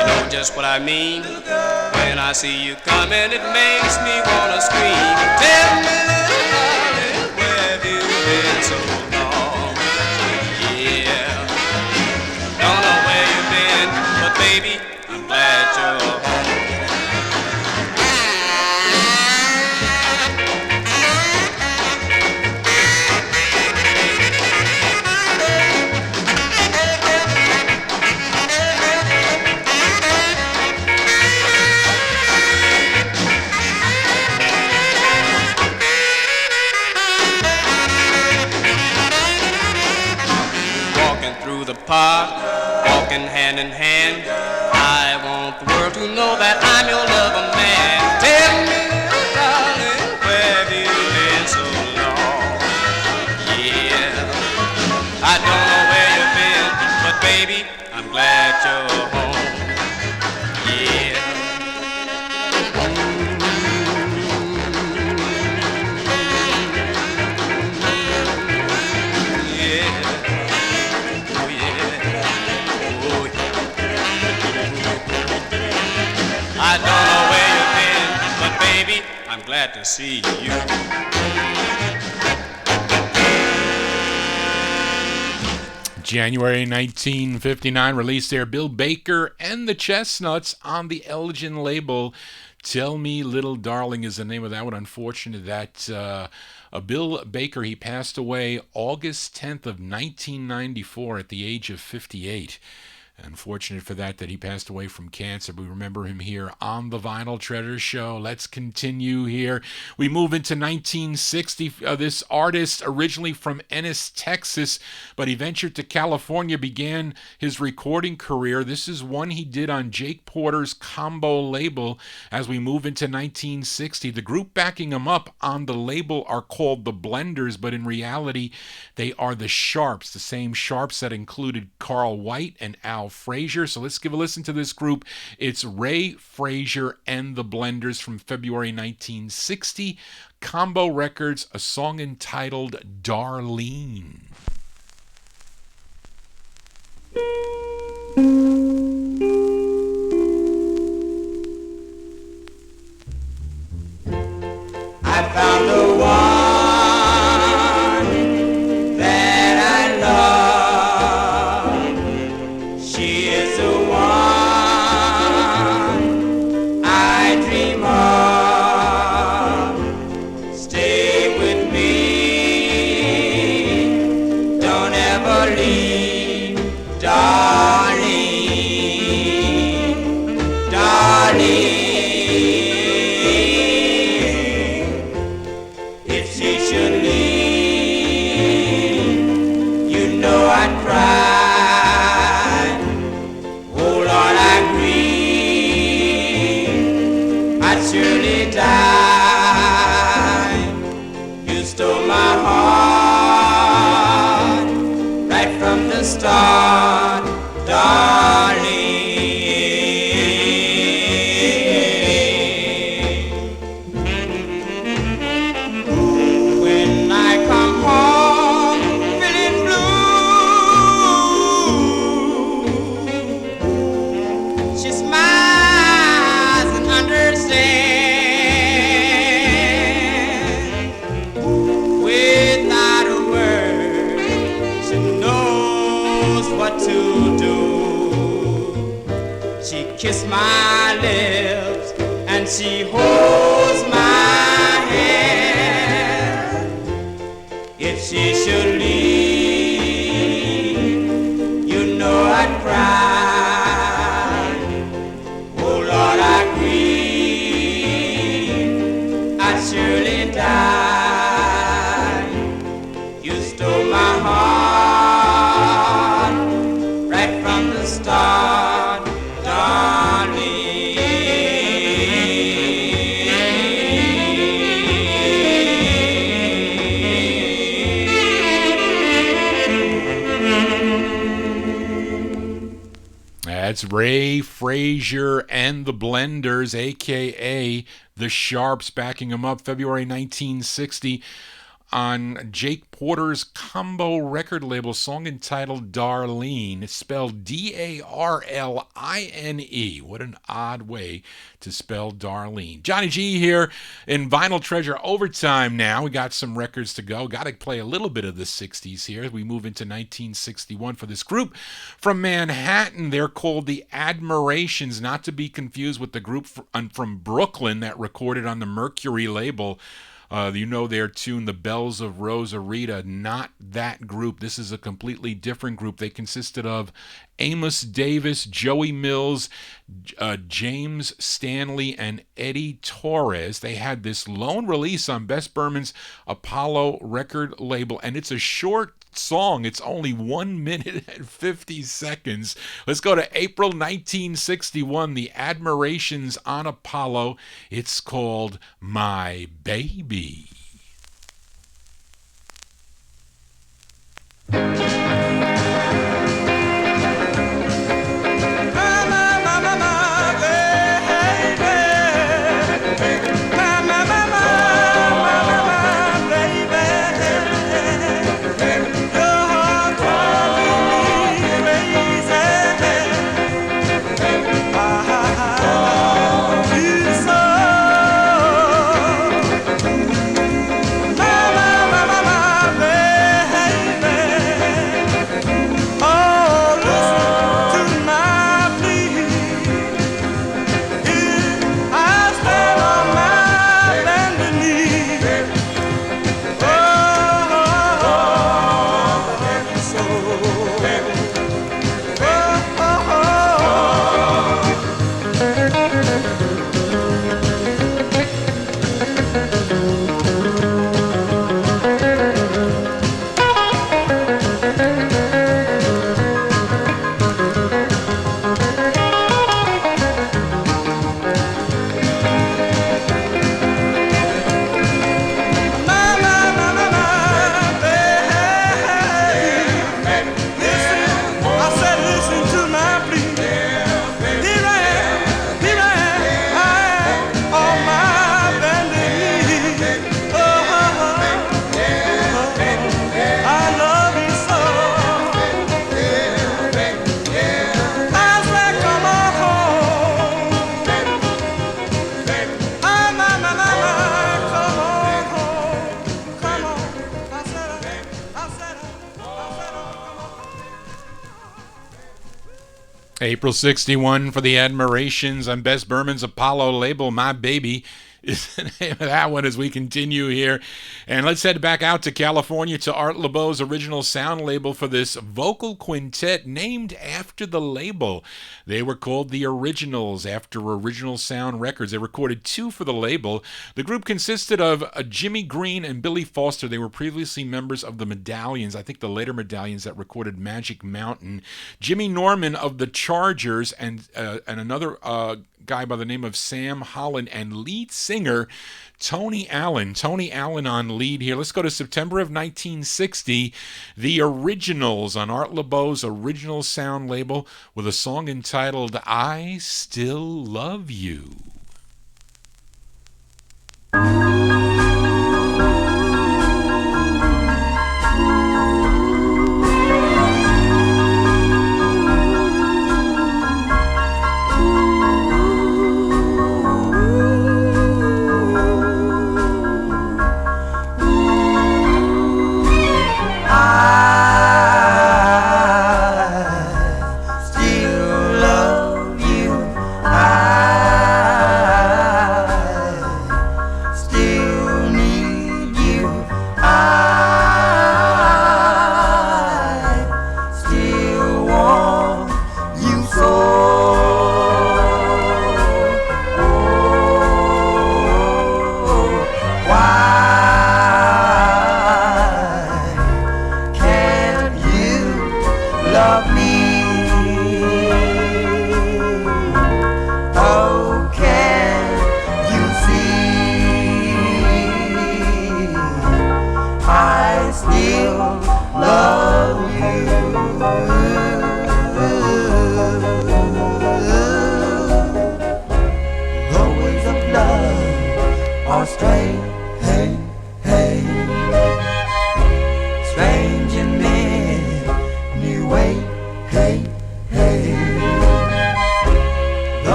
you know just what I mean. When I see you coming, it makes me wanna scream. Tell me, little darling, where have you been so long? Yeah. Don't know where you've been, but baby, I'm glad you're home. Walking through the park, walking hand in hand, I want the world to know that I'm your lover man. Tell me, little darling, where have you been so long? Yeah, I don't know where you've been, but baby, I'm glad you're home. Yeah. I don't know where you've been, but baby, I'm glad to see you. January 1959 released there, Bill Baker and the Chestnuts on the Elgin label. Tell Me, Little Darling is the name of that one. Unfortunate that Bill Baker, he passed away August 10th of 1994 at the age of 58. Unfortunate for that he passed away from cancer. We remember him here on the Vinyltreasure Show. Let's continue here. We move into 1960. This artist, originally from Ennis, Texas, but he ventured to California, began his recording career. This is one he did on Jake Porter's Combo label. As we move into 1960, the group backing him up on the label are called the Blenders, but in reality, they are the Sharps, the same Sharps that included Carl White and Al Frazier. So let's give a listen to this group. It's Ray Frazier and the Blenders from February 1960. Combo Records, a song entitled Darlene. I found the one that I love. She is the one I dream of. Stay with me, don't ever leave, darling, darling. surely die. You stole my heart right from the start, darling. That's Ray Frazier and the Blenders, a.k.a. the Sharps, backing them up February 1960 on Jake Porter's Combo record label, song entitled Darlene. It's spelled Darline. What an odd way to spell Darlene. Johnny G here in Vinyl Treasure Overtime now. We got some records to go. Got to play a little bit of the 60s here as we move into 1961 for this group from Manhattan. They're called the Admirations, not to be confused with the group from Brooklyn that recorded on the Mercury label. You know their tune, The Bells of Rosarita. Not that group. This is a completely different group. They consisted of Amos Davis, Joey Mills, James Stanley, and Eddie Torres. They had this lone release on Bess Berman's Apollo record label, and it's a short song. It's only 1 minute and 50 seconds. Let's go to April 1961. The Admirations on Apollo. It's called My Baby. April 61 for the Admirations on Bess Berman's Apollo label. My Baby is the name of that one as we continue here. And let's head back out to California to Art LeBeau's original sound label for this vocal quintet named after the label. They were called the Originals after Original Sound Records. They recorded 2 for the label. The group consisted of Jimmy Green and Billy Foster. They were previously members of the Medallions, I think the later Medallions that recorded Magic Mountain. Jimmy Norman of the Chargers and another guy by the name of Sam Holland, and lead singer Tony Allen. Tony Allen on lead here. Let's go to September of 1960. The Originals on Art LeBeau's original sound label with a song entitled I Still Love You. Still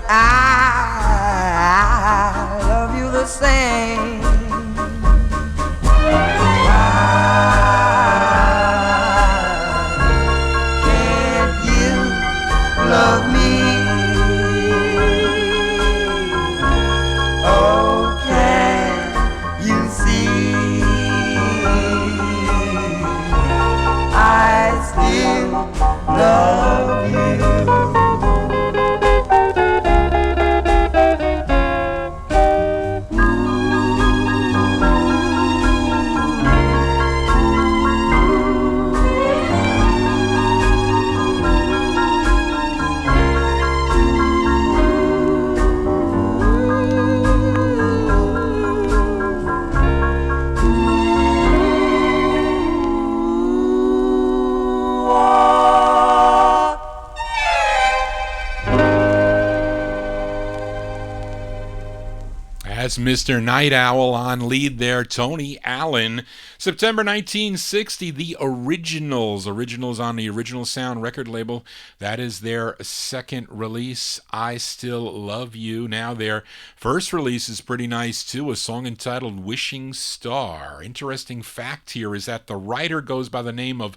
I love you the same. Can't you love me? Oh, can you see? I still love you. That's Mr. Night Owl on lead there, Tony Allen. September 1960, the Originals. Originals on the Original Sound record label. That is their second release, I Still Love You. Now their first release is pretty nice too, a song entitled Wishing Star. Interesting fact here is that the writer goes by the name of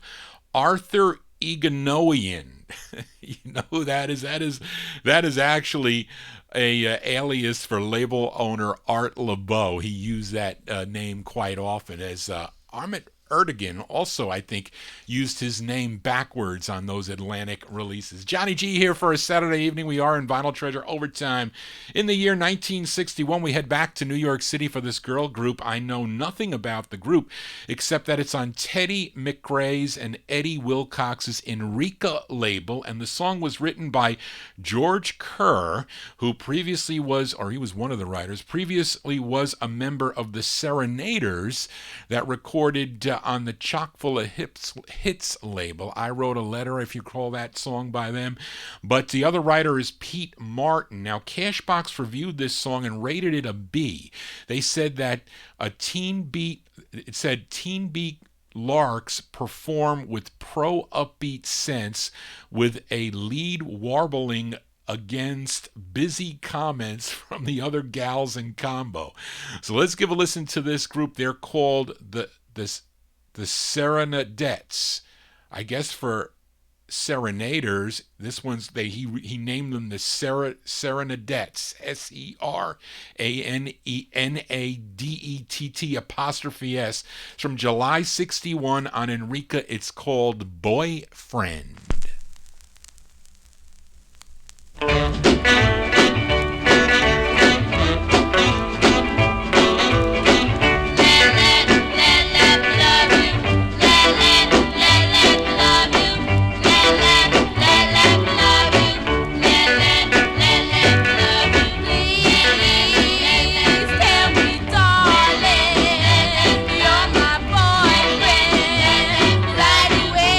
Arthur Egonoian. You know who that is? That is actually a alias for label owner Art LeBeau. He used that name quite often, as Armit Erdogan also, I think, used his name backwards on those Atlantic releases. Johnny G here for a Saturday evening. We are in Vinyl Treasure Overtime. In the year 1961, we head back to New York City for this girl group. I know nothing about the group except that it's on Teddy McRae's and Eddie Wilcox's Enrica label, and the song was written by George Kerr, who previously was, or he was one of the writers, previously was a member of the Serenaders that recorded on the Chock full of hits label. I Wrote a Letter, if you call that song by them. But the other writer is Pete Martin. Now, Cashbox reviewed this song and rated it a B. They said that Teen Beat larks perform with pro upbeat sense with a lead warbling against busy comments from the other gals in combo. So let's give a listen to this group. They're called the Serenadettes. I guess for serenaders, this one's he named them the Serenadettes. SERANADETT''S. From July 61 on Enrica. It's called Boyfriend. You're my boyfriend, right away.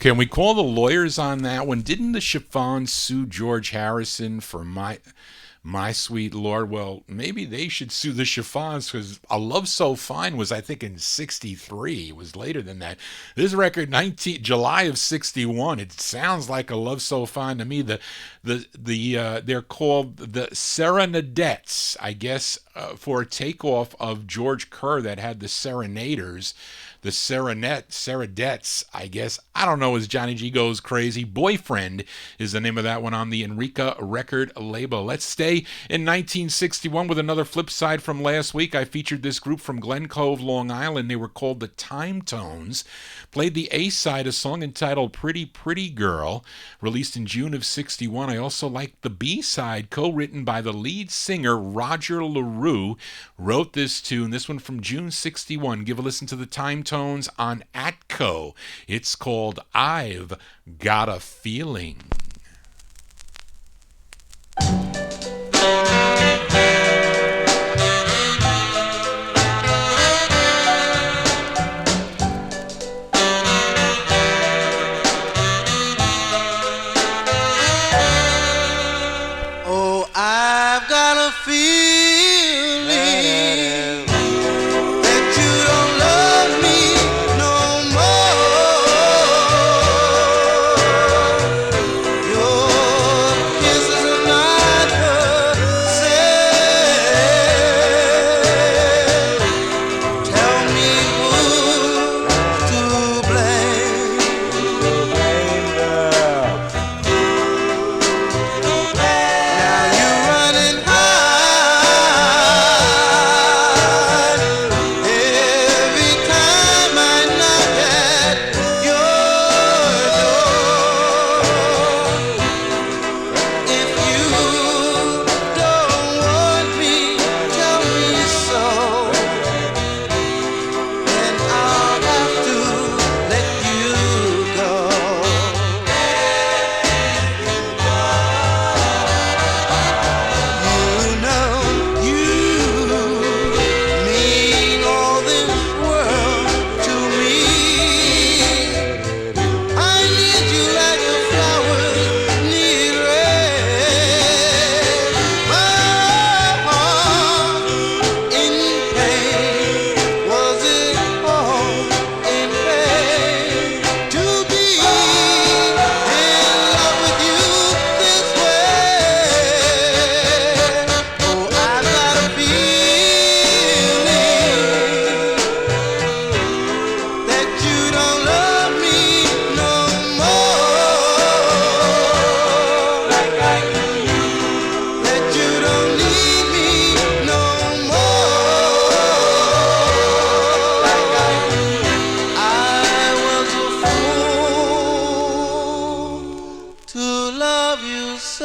Can we call the lawyers on that one? Didn't the Chiffons sue George Harrison for My Sweet Lord? Well, maybe they should sue the Chiffons, because A Love So Fine was, I think, in 63. It was later than that. This record, July of 61. It sounds like A Love So Fine to me. They're called the Serenadettes, I guess, for a takeoff of George Kerr that had the Serenaders. The Seredettes, I guess. I don't know as Johnny G goes crazy. Boyfriend is the name of that one on the Enrica record label. Let's stay in 1961 with another flip side from last week. I featured this group from Glen Cove, Long Island. They were called the Time Tones. Played the A side, a song entitled Pretty Pretty Girl, released in June of 61. I also liked the B side, co-written by the lead singer Roger LaRue. Wrote this tune, this one from June 61. Give a listen to the Time Tones on Atco. It's called I've Got a Feeling. Oh, I've got a feeling that you don't love me no more. Your kisses are not the same. Tell me who's to blame. Now you're running hard every time I knock at your door. If you don't want me, tell me so, and I'll have to let you go. You know you mean all this world to me. I need you like the flowers need rain. My heart in pain, was it all in vain to be in love with you this way? Oh, I've got a feeling that you don't love me no more, like I do. That you don't need me no more, like I do. I was a fool to love you so.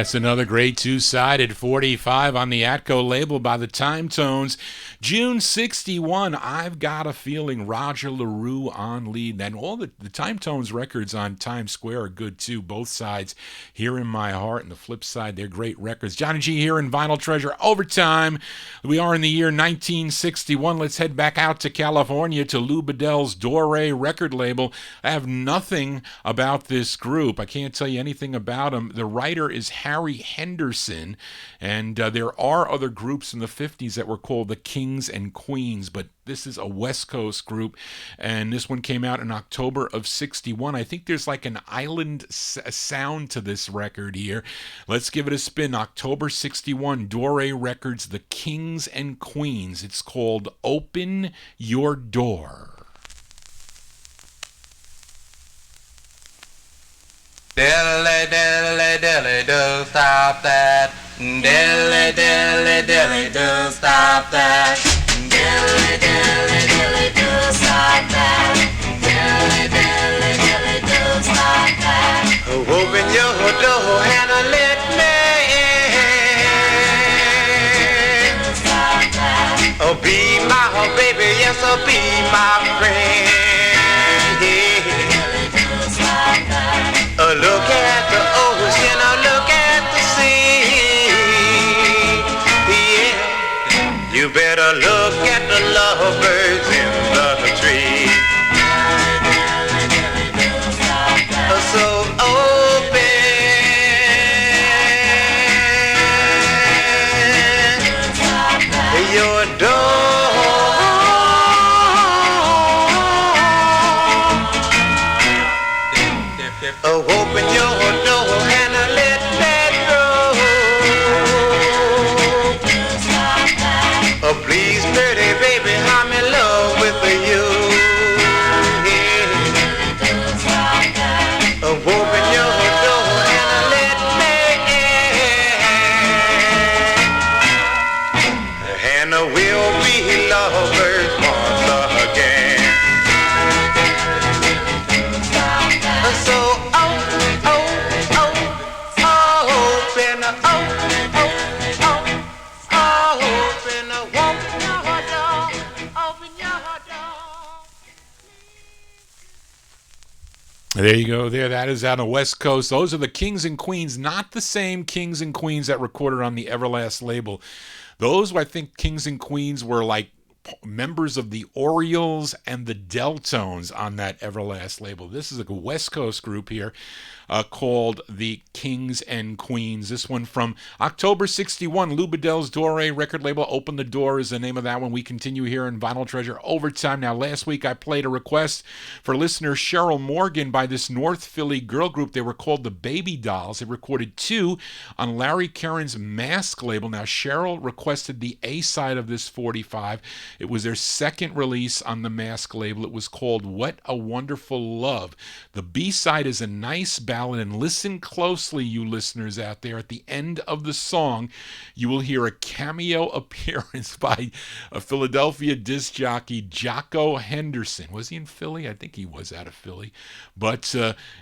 That's another great two-sided 45 on the Atco label by the Time Tones. June 61, I've Got a Feeling, Roger LaRue on lead. And all the Time Tones records on Times Square are good too. Both sides, Here in My Heart, and the flip side, they're great records. Johnny G here in Vinyl Treasure Overtime. We are in the year 1961. Let's head back out to California to Lou Bedell's Dore record label. I have nothing about this group. I can't tell you anything about them. The writer is Harry Henderson, and there are other groups in the 50s that were called the Kings and Queens, but this is a West Coast group, and this one came out in October of 61. I think there's like an island sound to this record here. Let's give it a spin. October 61, Dore Records, the Kings and Queens. It's called Open Your Door. Dilly, dilly, dilly, do stop that. Dilly, dilly, dilly, do stop that. Dilly, dilly, dilly, do stop that. Dilly, dilly, dilly, do stop that. Open your door and let me in. Stop that. Oh, be my baby, yes, oh, be my friend. Look at the ocean lovebirds in the tree. So open your door. Open your door and let that go. Please, pretty baby, I'm in love with you. Yeah. Open your door and let me in. And we'll be lovers once again. So there you go. There, that is on the West Coast. Those are the Kings and Queens, not the same Kings and Queens that recorded on the Everlast label. Those, I think, Kings and Queens were like members of the Orioles and the Deltones on that Everlast label. This is a West Coast group here called the Kings and Queens. This one from October 61, Lou Bedell's Dore record label. Open the Door is the name of that one. We continue here in Vinyl Treasure Overtime. Now, last week I played a request for listener Cheryl Morgan by this North Philly girl group. They were called the Baby Dolls. They recorded 2 on Larry Kerin's Mask label. Now, Cheryl requested the A-side of this 45. It was their second release on the Mask label. It was called What a Wonderful Love. The B-side is a nice ballad, and listen closely, you listeners out there. At the end of the song, you will hear a cameo appearance by a Philadelphia disc jockey, Jocko Henderson. Was he in Philly? I think he was out of Philly. But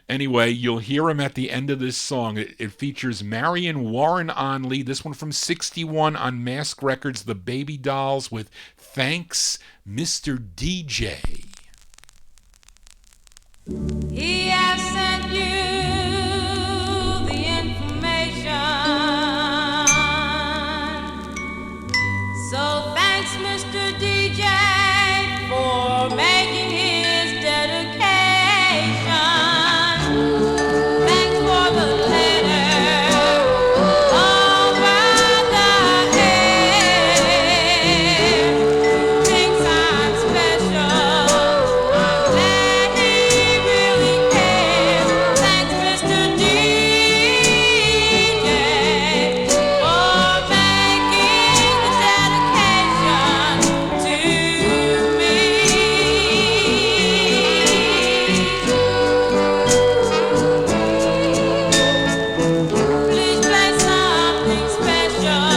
anyway, you'll hear him at the end of this song. It features Marion Warren on lead. This one from 61 on Mask Records, the Baby Dolls with Thanks, Mr. DJ. He has sent you the information. So thanks, Mr. DJ, for making his dedication. Thanks for the letter over the air. Things are special. I'm glad he really cares. Thanks, Mr. DJ, for making the dedication to me. Please play something special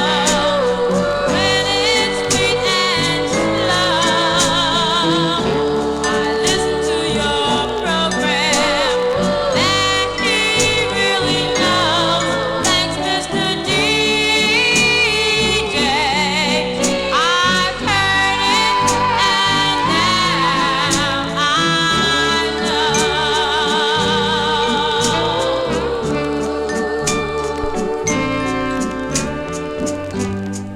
when it's sweet and slow. I listen to your program that he really knows. Thanks, Mr. DJ. I've heard it and now I know.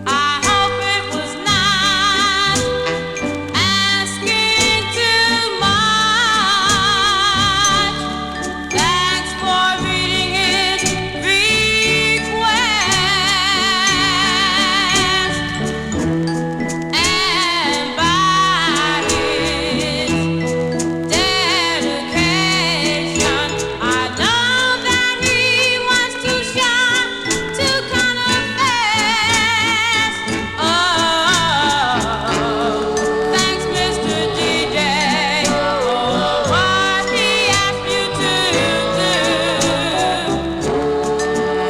I hope it was not asking too much. Thanks for reading his request and by his dedication. I know that he wants to shine to confess. Oh, thanks, Mr. DJ, for what he asked you to do.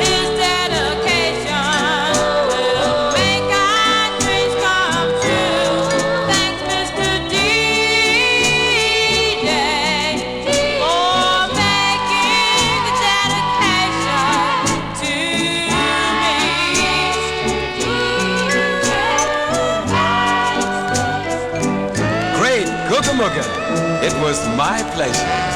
His dedication will make our dreams come true. Thanks, Mr. DJ, for making the dedication to me. Great Googa It was my pleasure.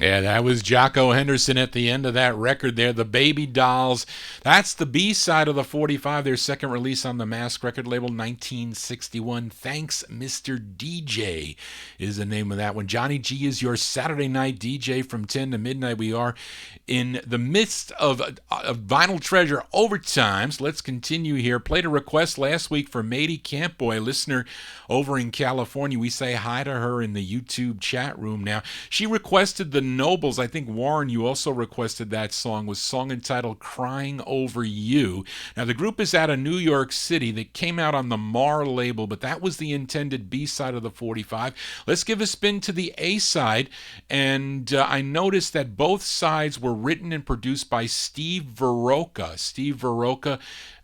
Yeah, that was Jocko Henderson at the end of that record there, The Baby Dolls. That's the B-side of the 45, their second release on the Mask record label, 1961. Thanks, Mr. DJ is the name of that one. Johnny G is your Saturday night DJ from 10 to midnight. We are in the midst of Vinyl Treasure overtime, so let's continue here. Played a request last week for Mady Campboy, listener over in California. We say hi to her in the YouTube chat room now. She requested the Nobles. I think, Warren, you also requested that song, was song entitled Crying Over You. Now, the group is out of New York City. They came out on the Mar label, but that was the intended B-side of the 45. Let's give a spin to the A-side, and I noticed that both sides were written and produced by Steve Verroca. Steve Verroca,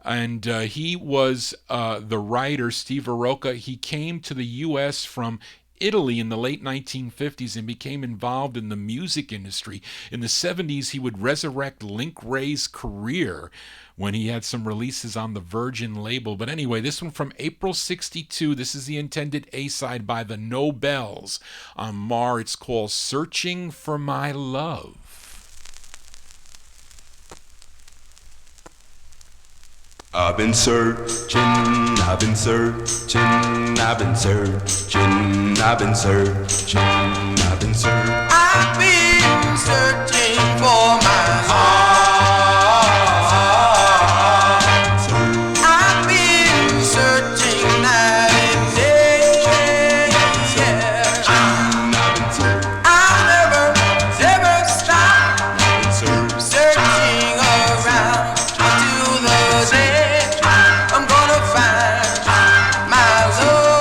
and he was the writer. Steve Verroca, he came to the U.S. from Italy in the late 1950s and became involved in the music industry. In the 70s, he would resurrect Link Wray's career when he had some releases on the Virgin label. But anyway, this one from April 62. This is the intended A-side by the Nobels on Mar. It's called Searching for My Love. I've been searching, I've been searching, I've been searching, I've been searching, I've been searching. I've been searching for my heart. I've been searching night and day. Yeah. I'll never stop searching around until the day I'm gonna find my love.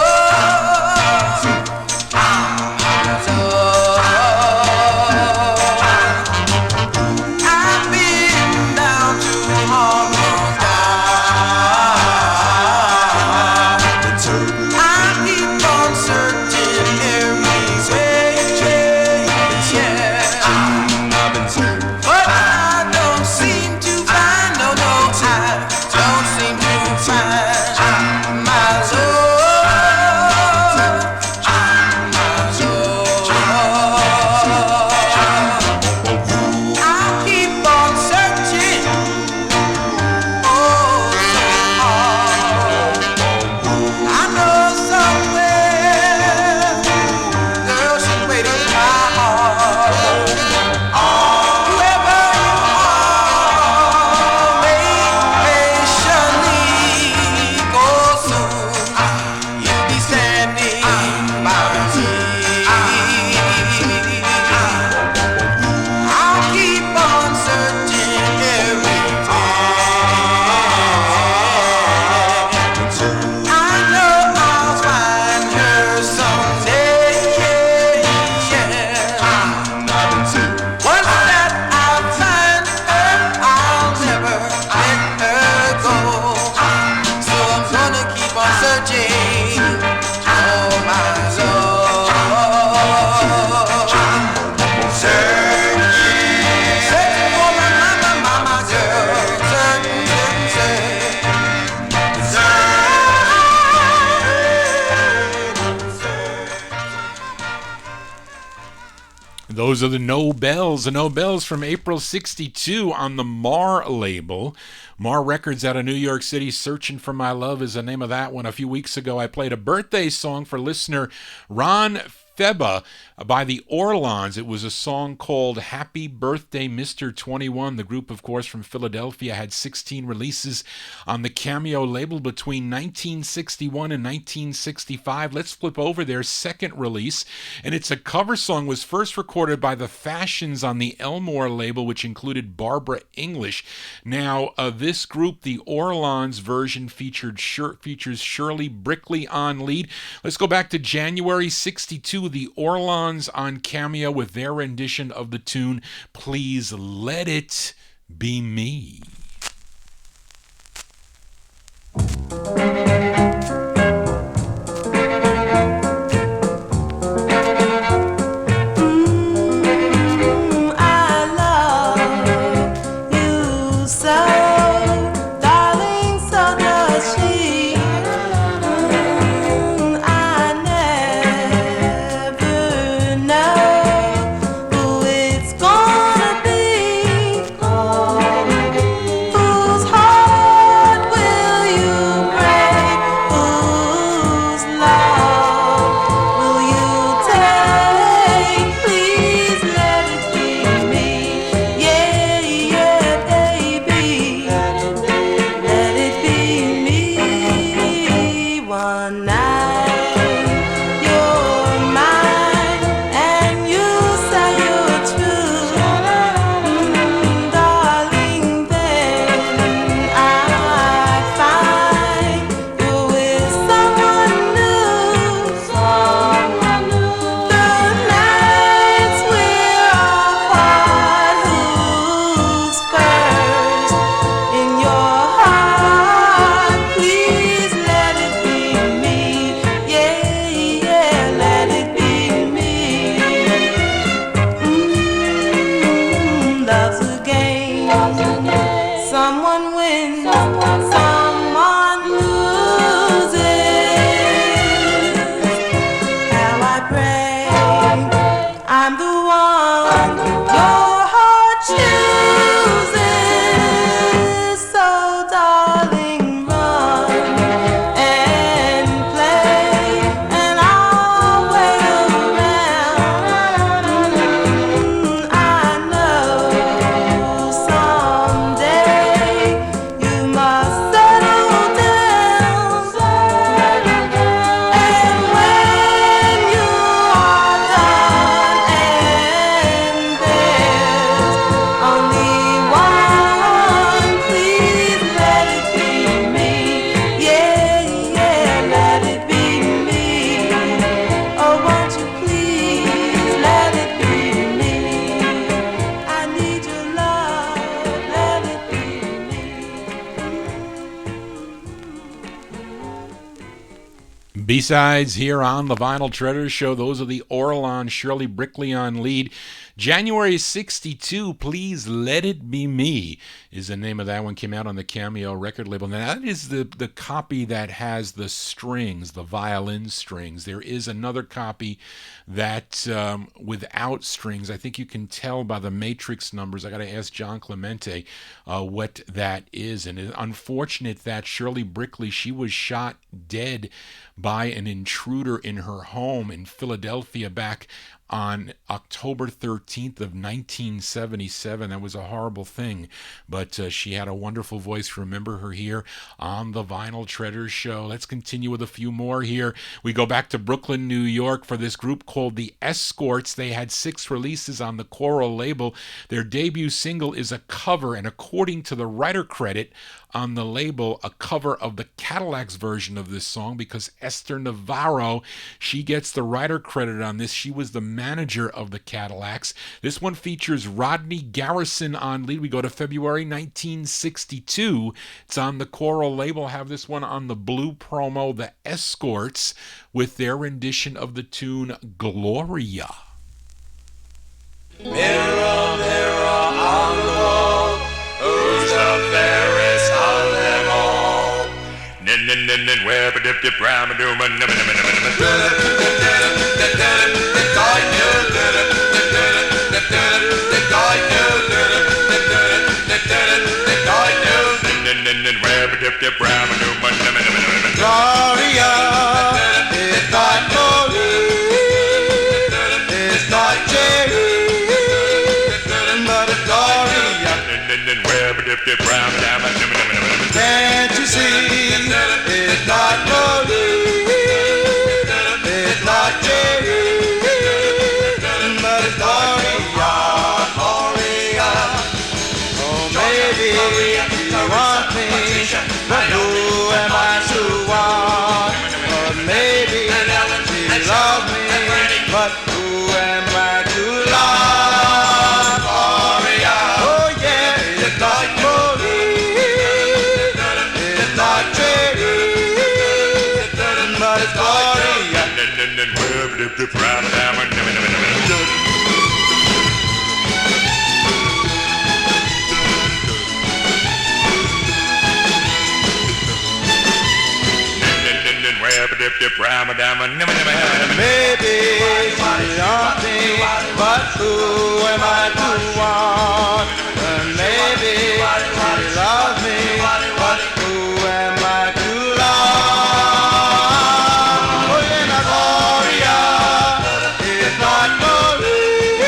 I've been down to Harlem down. I keep on searching everywhere, yeah. But I don't seem to find, no, I don't seem to find my love. I keep on searching, oh, so hard. I know somewhere, girl, she's waiting in my heart. Whoever you are, wait patiently, go soon, you'll be standing by me. I'll keep on searching everywhere. I know I'll find her someday, yeah. Once that I find her, I'll never let her go. So I'm gonna keep on searching for my love. Searching for my girl. Those are the Nobels. The Nobels from April 62 on the Mar label. Mar Records out of New York City. Searching for My Love is the name of that one. A few weeks ago, I played a birthday song for listener Ron Feba by the Orlons. It was a song called Happy Birthday, Mr. 21. The group, of course, from Philadelphia, had 16 releases on the Cameo label between 1961 and 1965. Let's flip over their second release, and it's a cover song. Was first recorded by the Fashions on the Elmore label, which included Barbara English. Now, this group, the Orlons version, features Shirley Brickley on lead. Let's go back to January 62. The Orlons on Cameo with their rendition of the tune Please Let It Be Me. I love you so, darling, so does she. I never know who is B-sides here on the Vinyl Treasure Show. Those are the Orlon, Shirley Brickley on lead. January 62, Please Let It Be Me is the name of that one. Came out on the Cameo record label. Now, that is the copy that has the strings, the violin strings. There is another copy that without strings. I think you can tell by the matrix numbers. I got to ask John Clemente what that is. And it's unfortunate that Shirley Brickley, she was shot dead by an intruder in her home in Philadelphia back on October 13th of 1977. That was a horrible thing, but she had a wonderful voice. Remember her here on the Vinyl Treasure Show. Let's continue with a few more here. We go back to Brooklyn, New York for this group called the Escorts. They had 6 releases on the Coral label. Their debut single is a cover, and according to the writer credit on the label, a cover of the Cadillacs version of this song, because Esther Navarro, she gets the writer credit on this. She was the manager of the Cadillacs. This one features Rodney Garrison on lead. We go to February 1962. It's on the Coral label. Have this one on the blue promo, the Escorts, with their rendition of the tune Gloria. Mirror, mirror on the wall, who's the fairest of them all? Where but dip brown do man Gloria is not Maureen, it's not Jerry, but it's Gloria. Can't you see? It's not Maureen, it's not Jerry, but it's Gloria, Gloria. Oh, maybe you want me, but who am I to want? Or maybe she loves me, but who am I to love? Gloria, oh yeah, it's not Maureen, it's not Jerry, but it's Gloria. Maybe she loves me, but who am I to want? Maybe she loves me, but who am I to love? Oh yeah, now Gloria is not Maureen,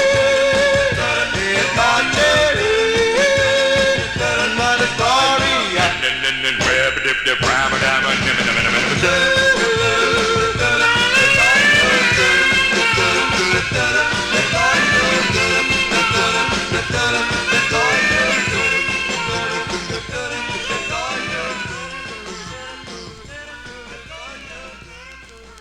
it's not Jerry, but it's Gloria.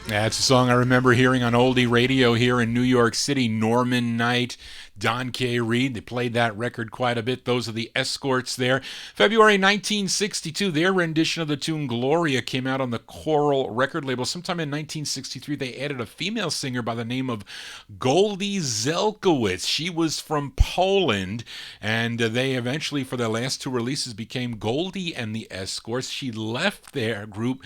That's a song I remember hearing on oldie radio here in New York City. Norman Knight, Don K. Reed, they played that record quite a bit. Those are the Escorts there. February 1962, their rendition of the tune Gloria came out on the Coral record label. Sometime in 1963, they added a female singer by the name of Goldie Zelkowicz. She was from Poland, and they eventually, for their last 2 releases, became Goldie and the Escorts. She left their group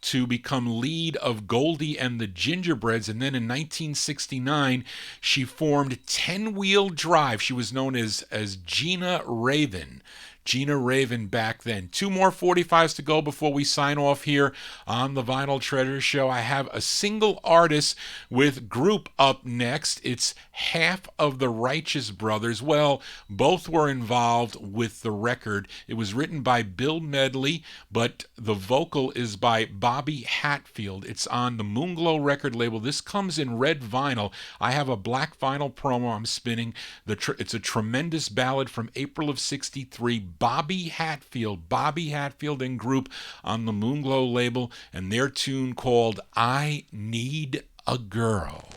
to become lead of Goldie and the Gingerbreads, and then in 1969 she formed 10 Wheel Drive. She was known as Gina Raven. Gina Raven back then. 2 more 45s to go before we sign off here on the Vinyl Treasure Show. I have a single artist with group up next. It's Half of the Righteous Brothers. Well, both were involved with the record. It was written by Bill Medley, but the vocal is by Bobby Hatfield. It's on the Moonglow record label. This comes in red vinyl. I have a black vinyl promo I'm spinning. It's a tremendous ballad from April of '63. Bobby Hatfield and group on the Moonglow label, and their tune called I Need a Girl.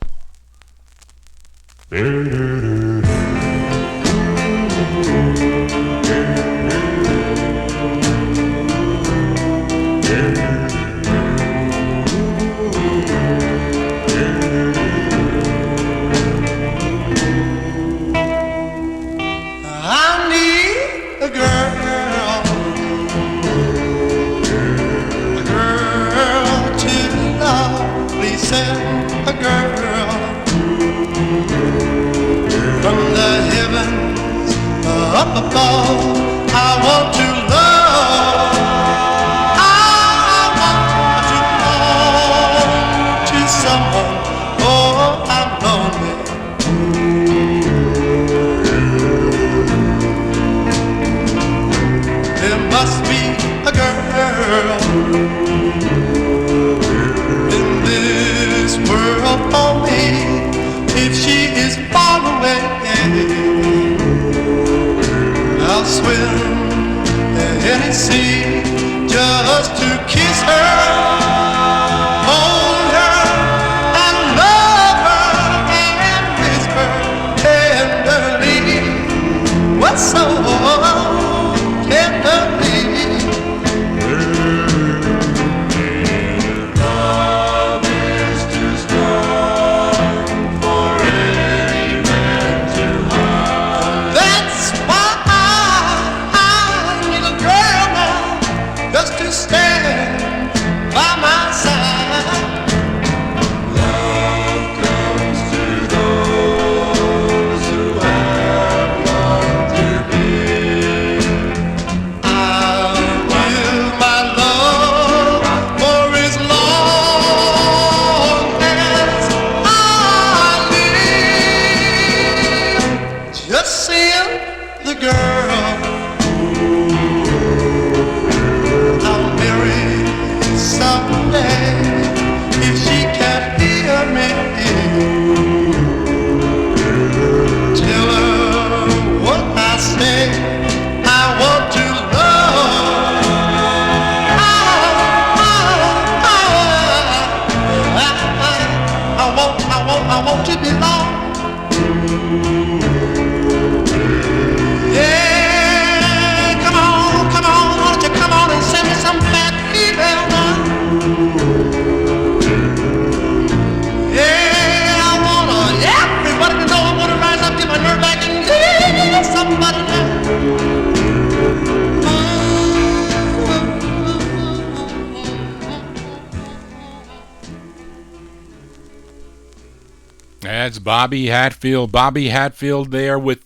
That's Bobby Hatfield. Bobby Hatfield there with,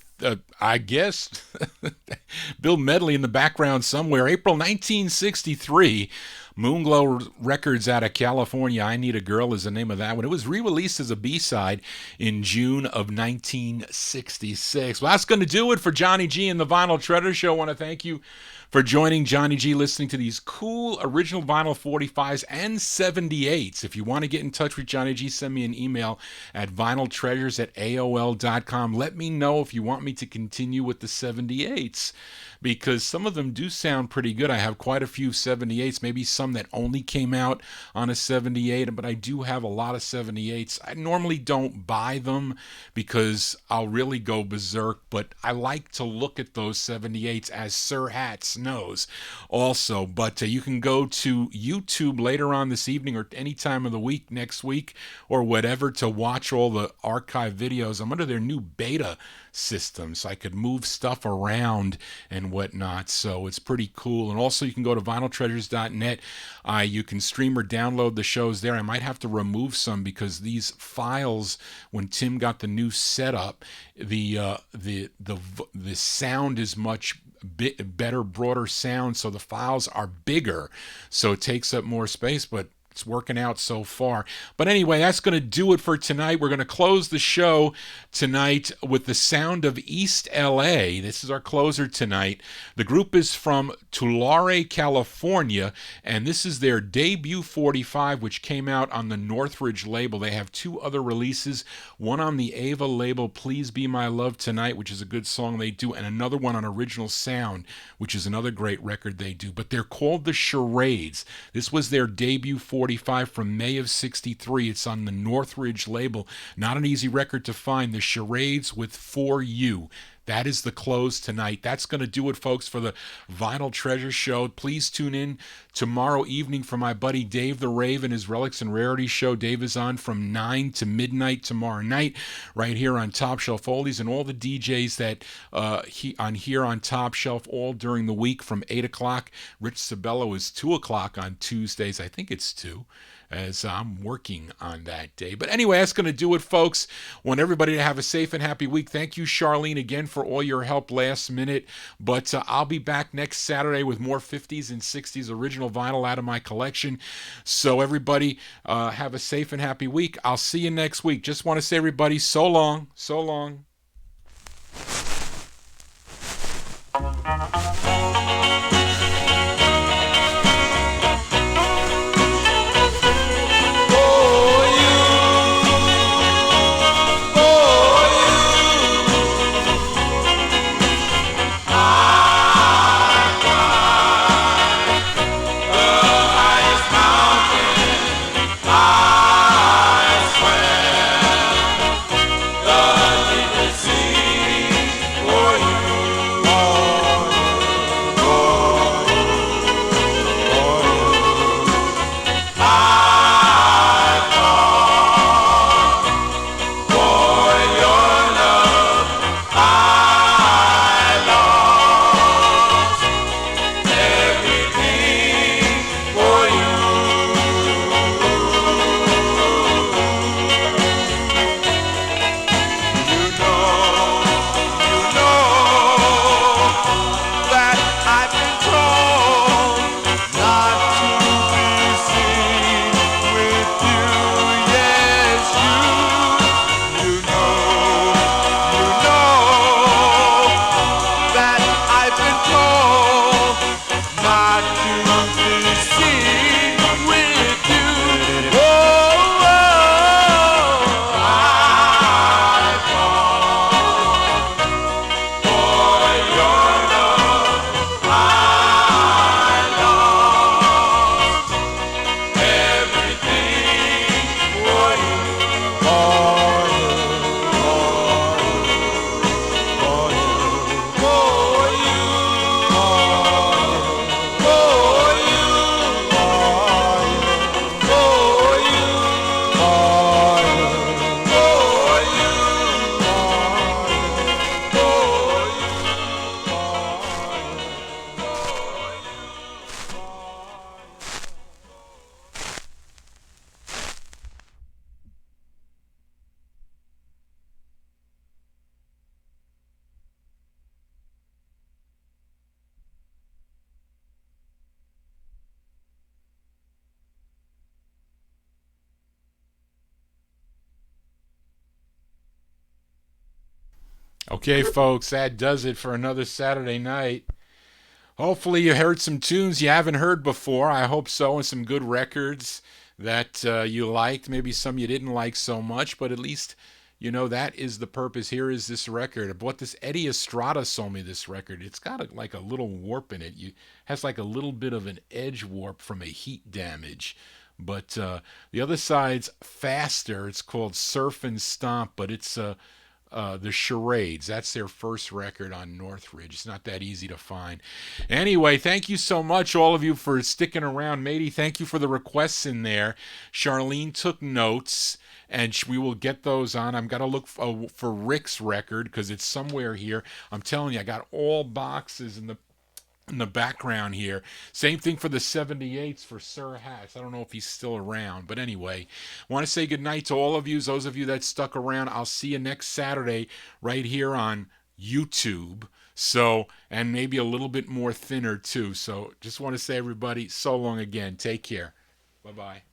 I guess, Bill Medley in the background somewhere. April 1963. Moonglow Records out of California. I Need a Girl is the name of that one. It was re-released as a B-side in June of 1966. Well, that's going to do it for Johnny G and the Vinyl Treasure Show. I want to thank you for joining Johnny G, listening to these cool original vinyl 45s and 78s. If you want to get in touch with Johnny G, send me an email at vinyltreasures@aol.com. Let me know if you want me to continue with the 78s, because some of them do sound pretty good. I have quite a few 78s, maybe some that only came out on a 78, but I do have a lot of 78s. I normally don't buy them because I'll really go berserk, but I like to look at those 78s, as Sir Hats knows also. But you can go to YouTube later on this evening or any time of the week, next week or whatever, to watch all the archive videos. I'm under their new beta system, so I could move stuff around and whatnot, so it's pretty cool. And also you can go to vinyltreasures.net. You can stream or download the shows there. I might have to remove some because these files, when Tim got the new setup, the sound is much better, broader sound, so the files are bigger, so it takes up more space, but it's working out so far. But anyway, that's going to do it for tonight. We're going to close the show tonight with the sound of East LA. This is our closer tonight. The group is from Tulare, California, and this is their debut 45, which came out on the Northridge label. They have two other releases, one on the Ava label, Please Be My Love Tonight, which is a good song they do, and another one on Original Sound, which is another great record they do. But they're called the Charades. This was their debut 45 from May of 63. It's on the Northridge label. Not an easy record to find. The Charades with For You. That is the close tonight. That's going to do it, folks, for the Vinyl Treasure Show. Please tune in tomorrow evening for my buddy Dave the Rave and his Relics and Rarities show. Dave is on from 9 to midnight tomorrow night right here on Top Shelf Oldies, and all the DJs that here on Top Shelf all during the week from 8 o'clock. Rich Sabello is 2 o'clock on Tuesdays. I think it's 2. As I'm working on that day. But anyway, that's going to do it, folks. Want everybody to have a safe and happy week. Thank you, Charlene, again for all your help last minute. But I'll be back next Saturday with more 50s and 60s original vinyl out of my collection. So everybody, have a safe and happy week. I'll see you next week. Just want to say, everybody, so long. So long. The deepest Okay, folks, that does it for another Saturday night. Hopefully you heard some tunes you haven't heard before. I hope so, and some good records that you liked. Maybe some you didn't like so much, but at least you know that is the purpose. Here is this record. What this Eddie Estrada sold me this record. It's got like a little warp in it. Has like a little bit of an edge warp from a heat damage. But the other side's faster. It's called Surf and Stomp, but it's the Charades. That's their first record on Northridge. It's not that easy to find. Anyway, thank you so much, all of you, for sticking around. Matey, thank you for the requests in there. Charlene took notes, and we will get those on. I'm got to look for Rick's record because it's somewhere here. I'm telling you, I got all boxes in the background here. Same thing for the 78s for Sir Hats. I don't know if he's still around, but anyway, I want to say goodnight to all of you, those of you that stuck around. I'll see you next Saturday right here on YouTube. So, and maybe a little bit more thinner too. So just want to say, everybody, so long again. Take care. Bye-bye.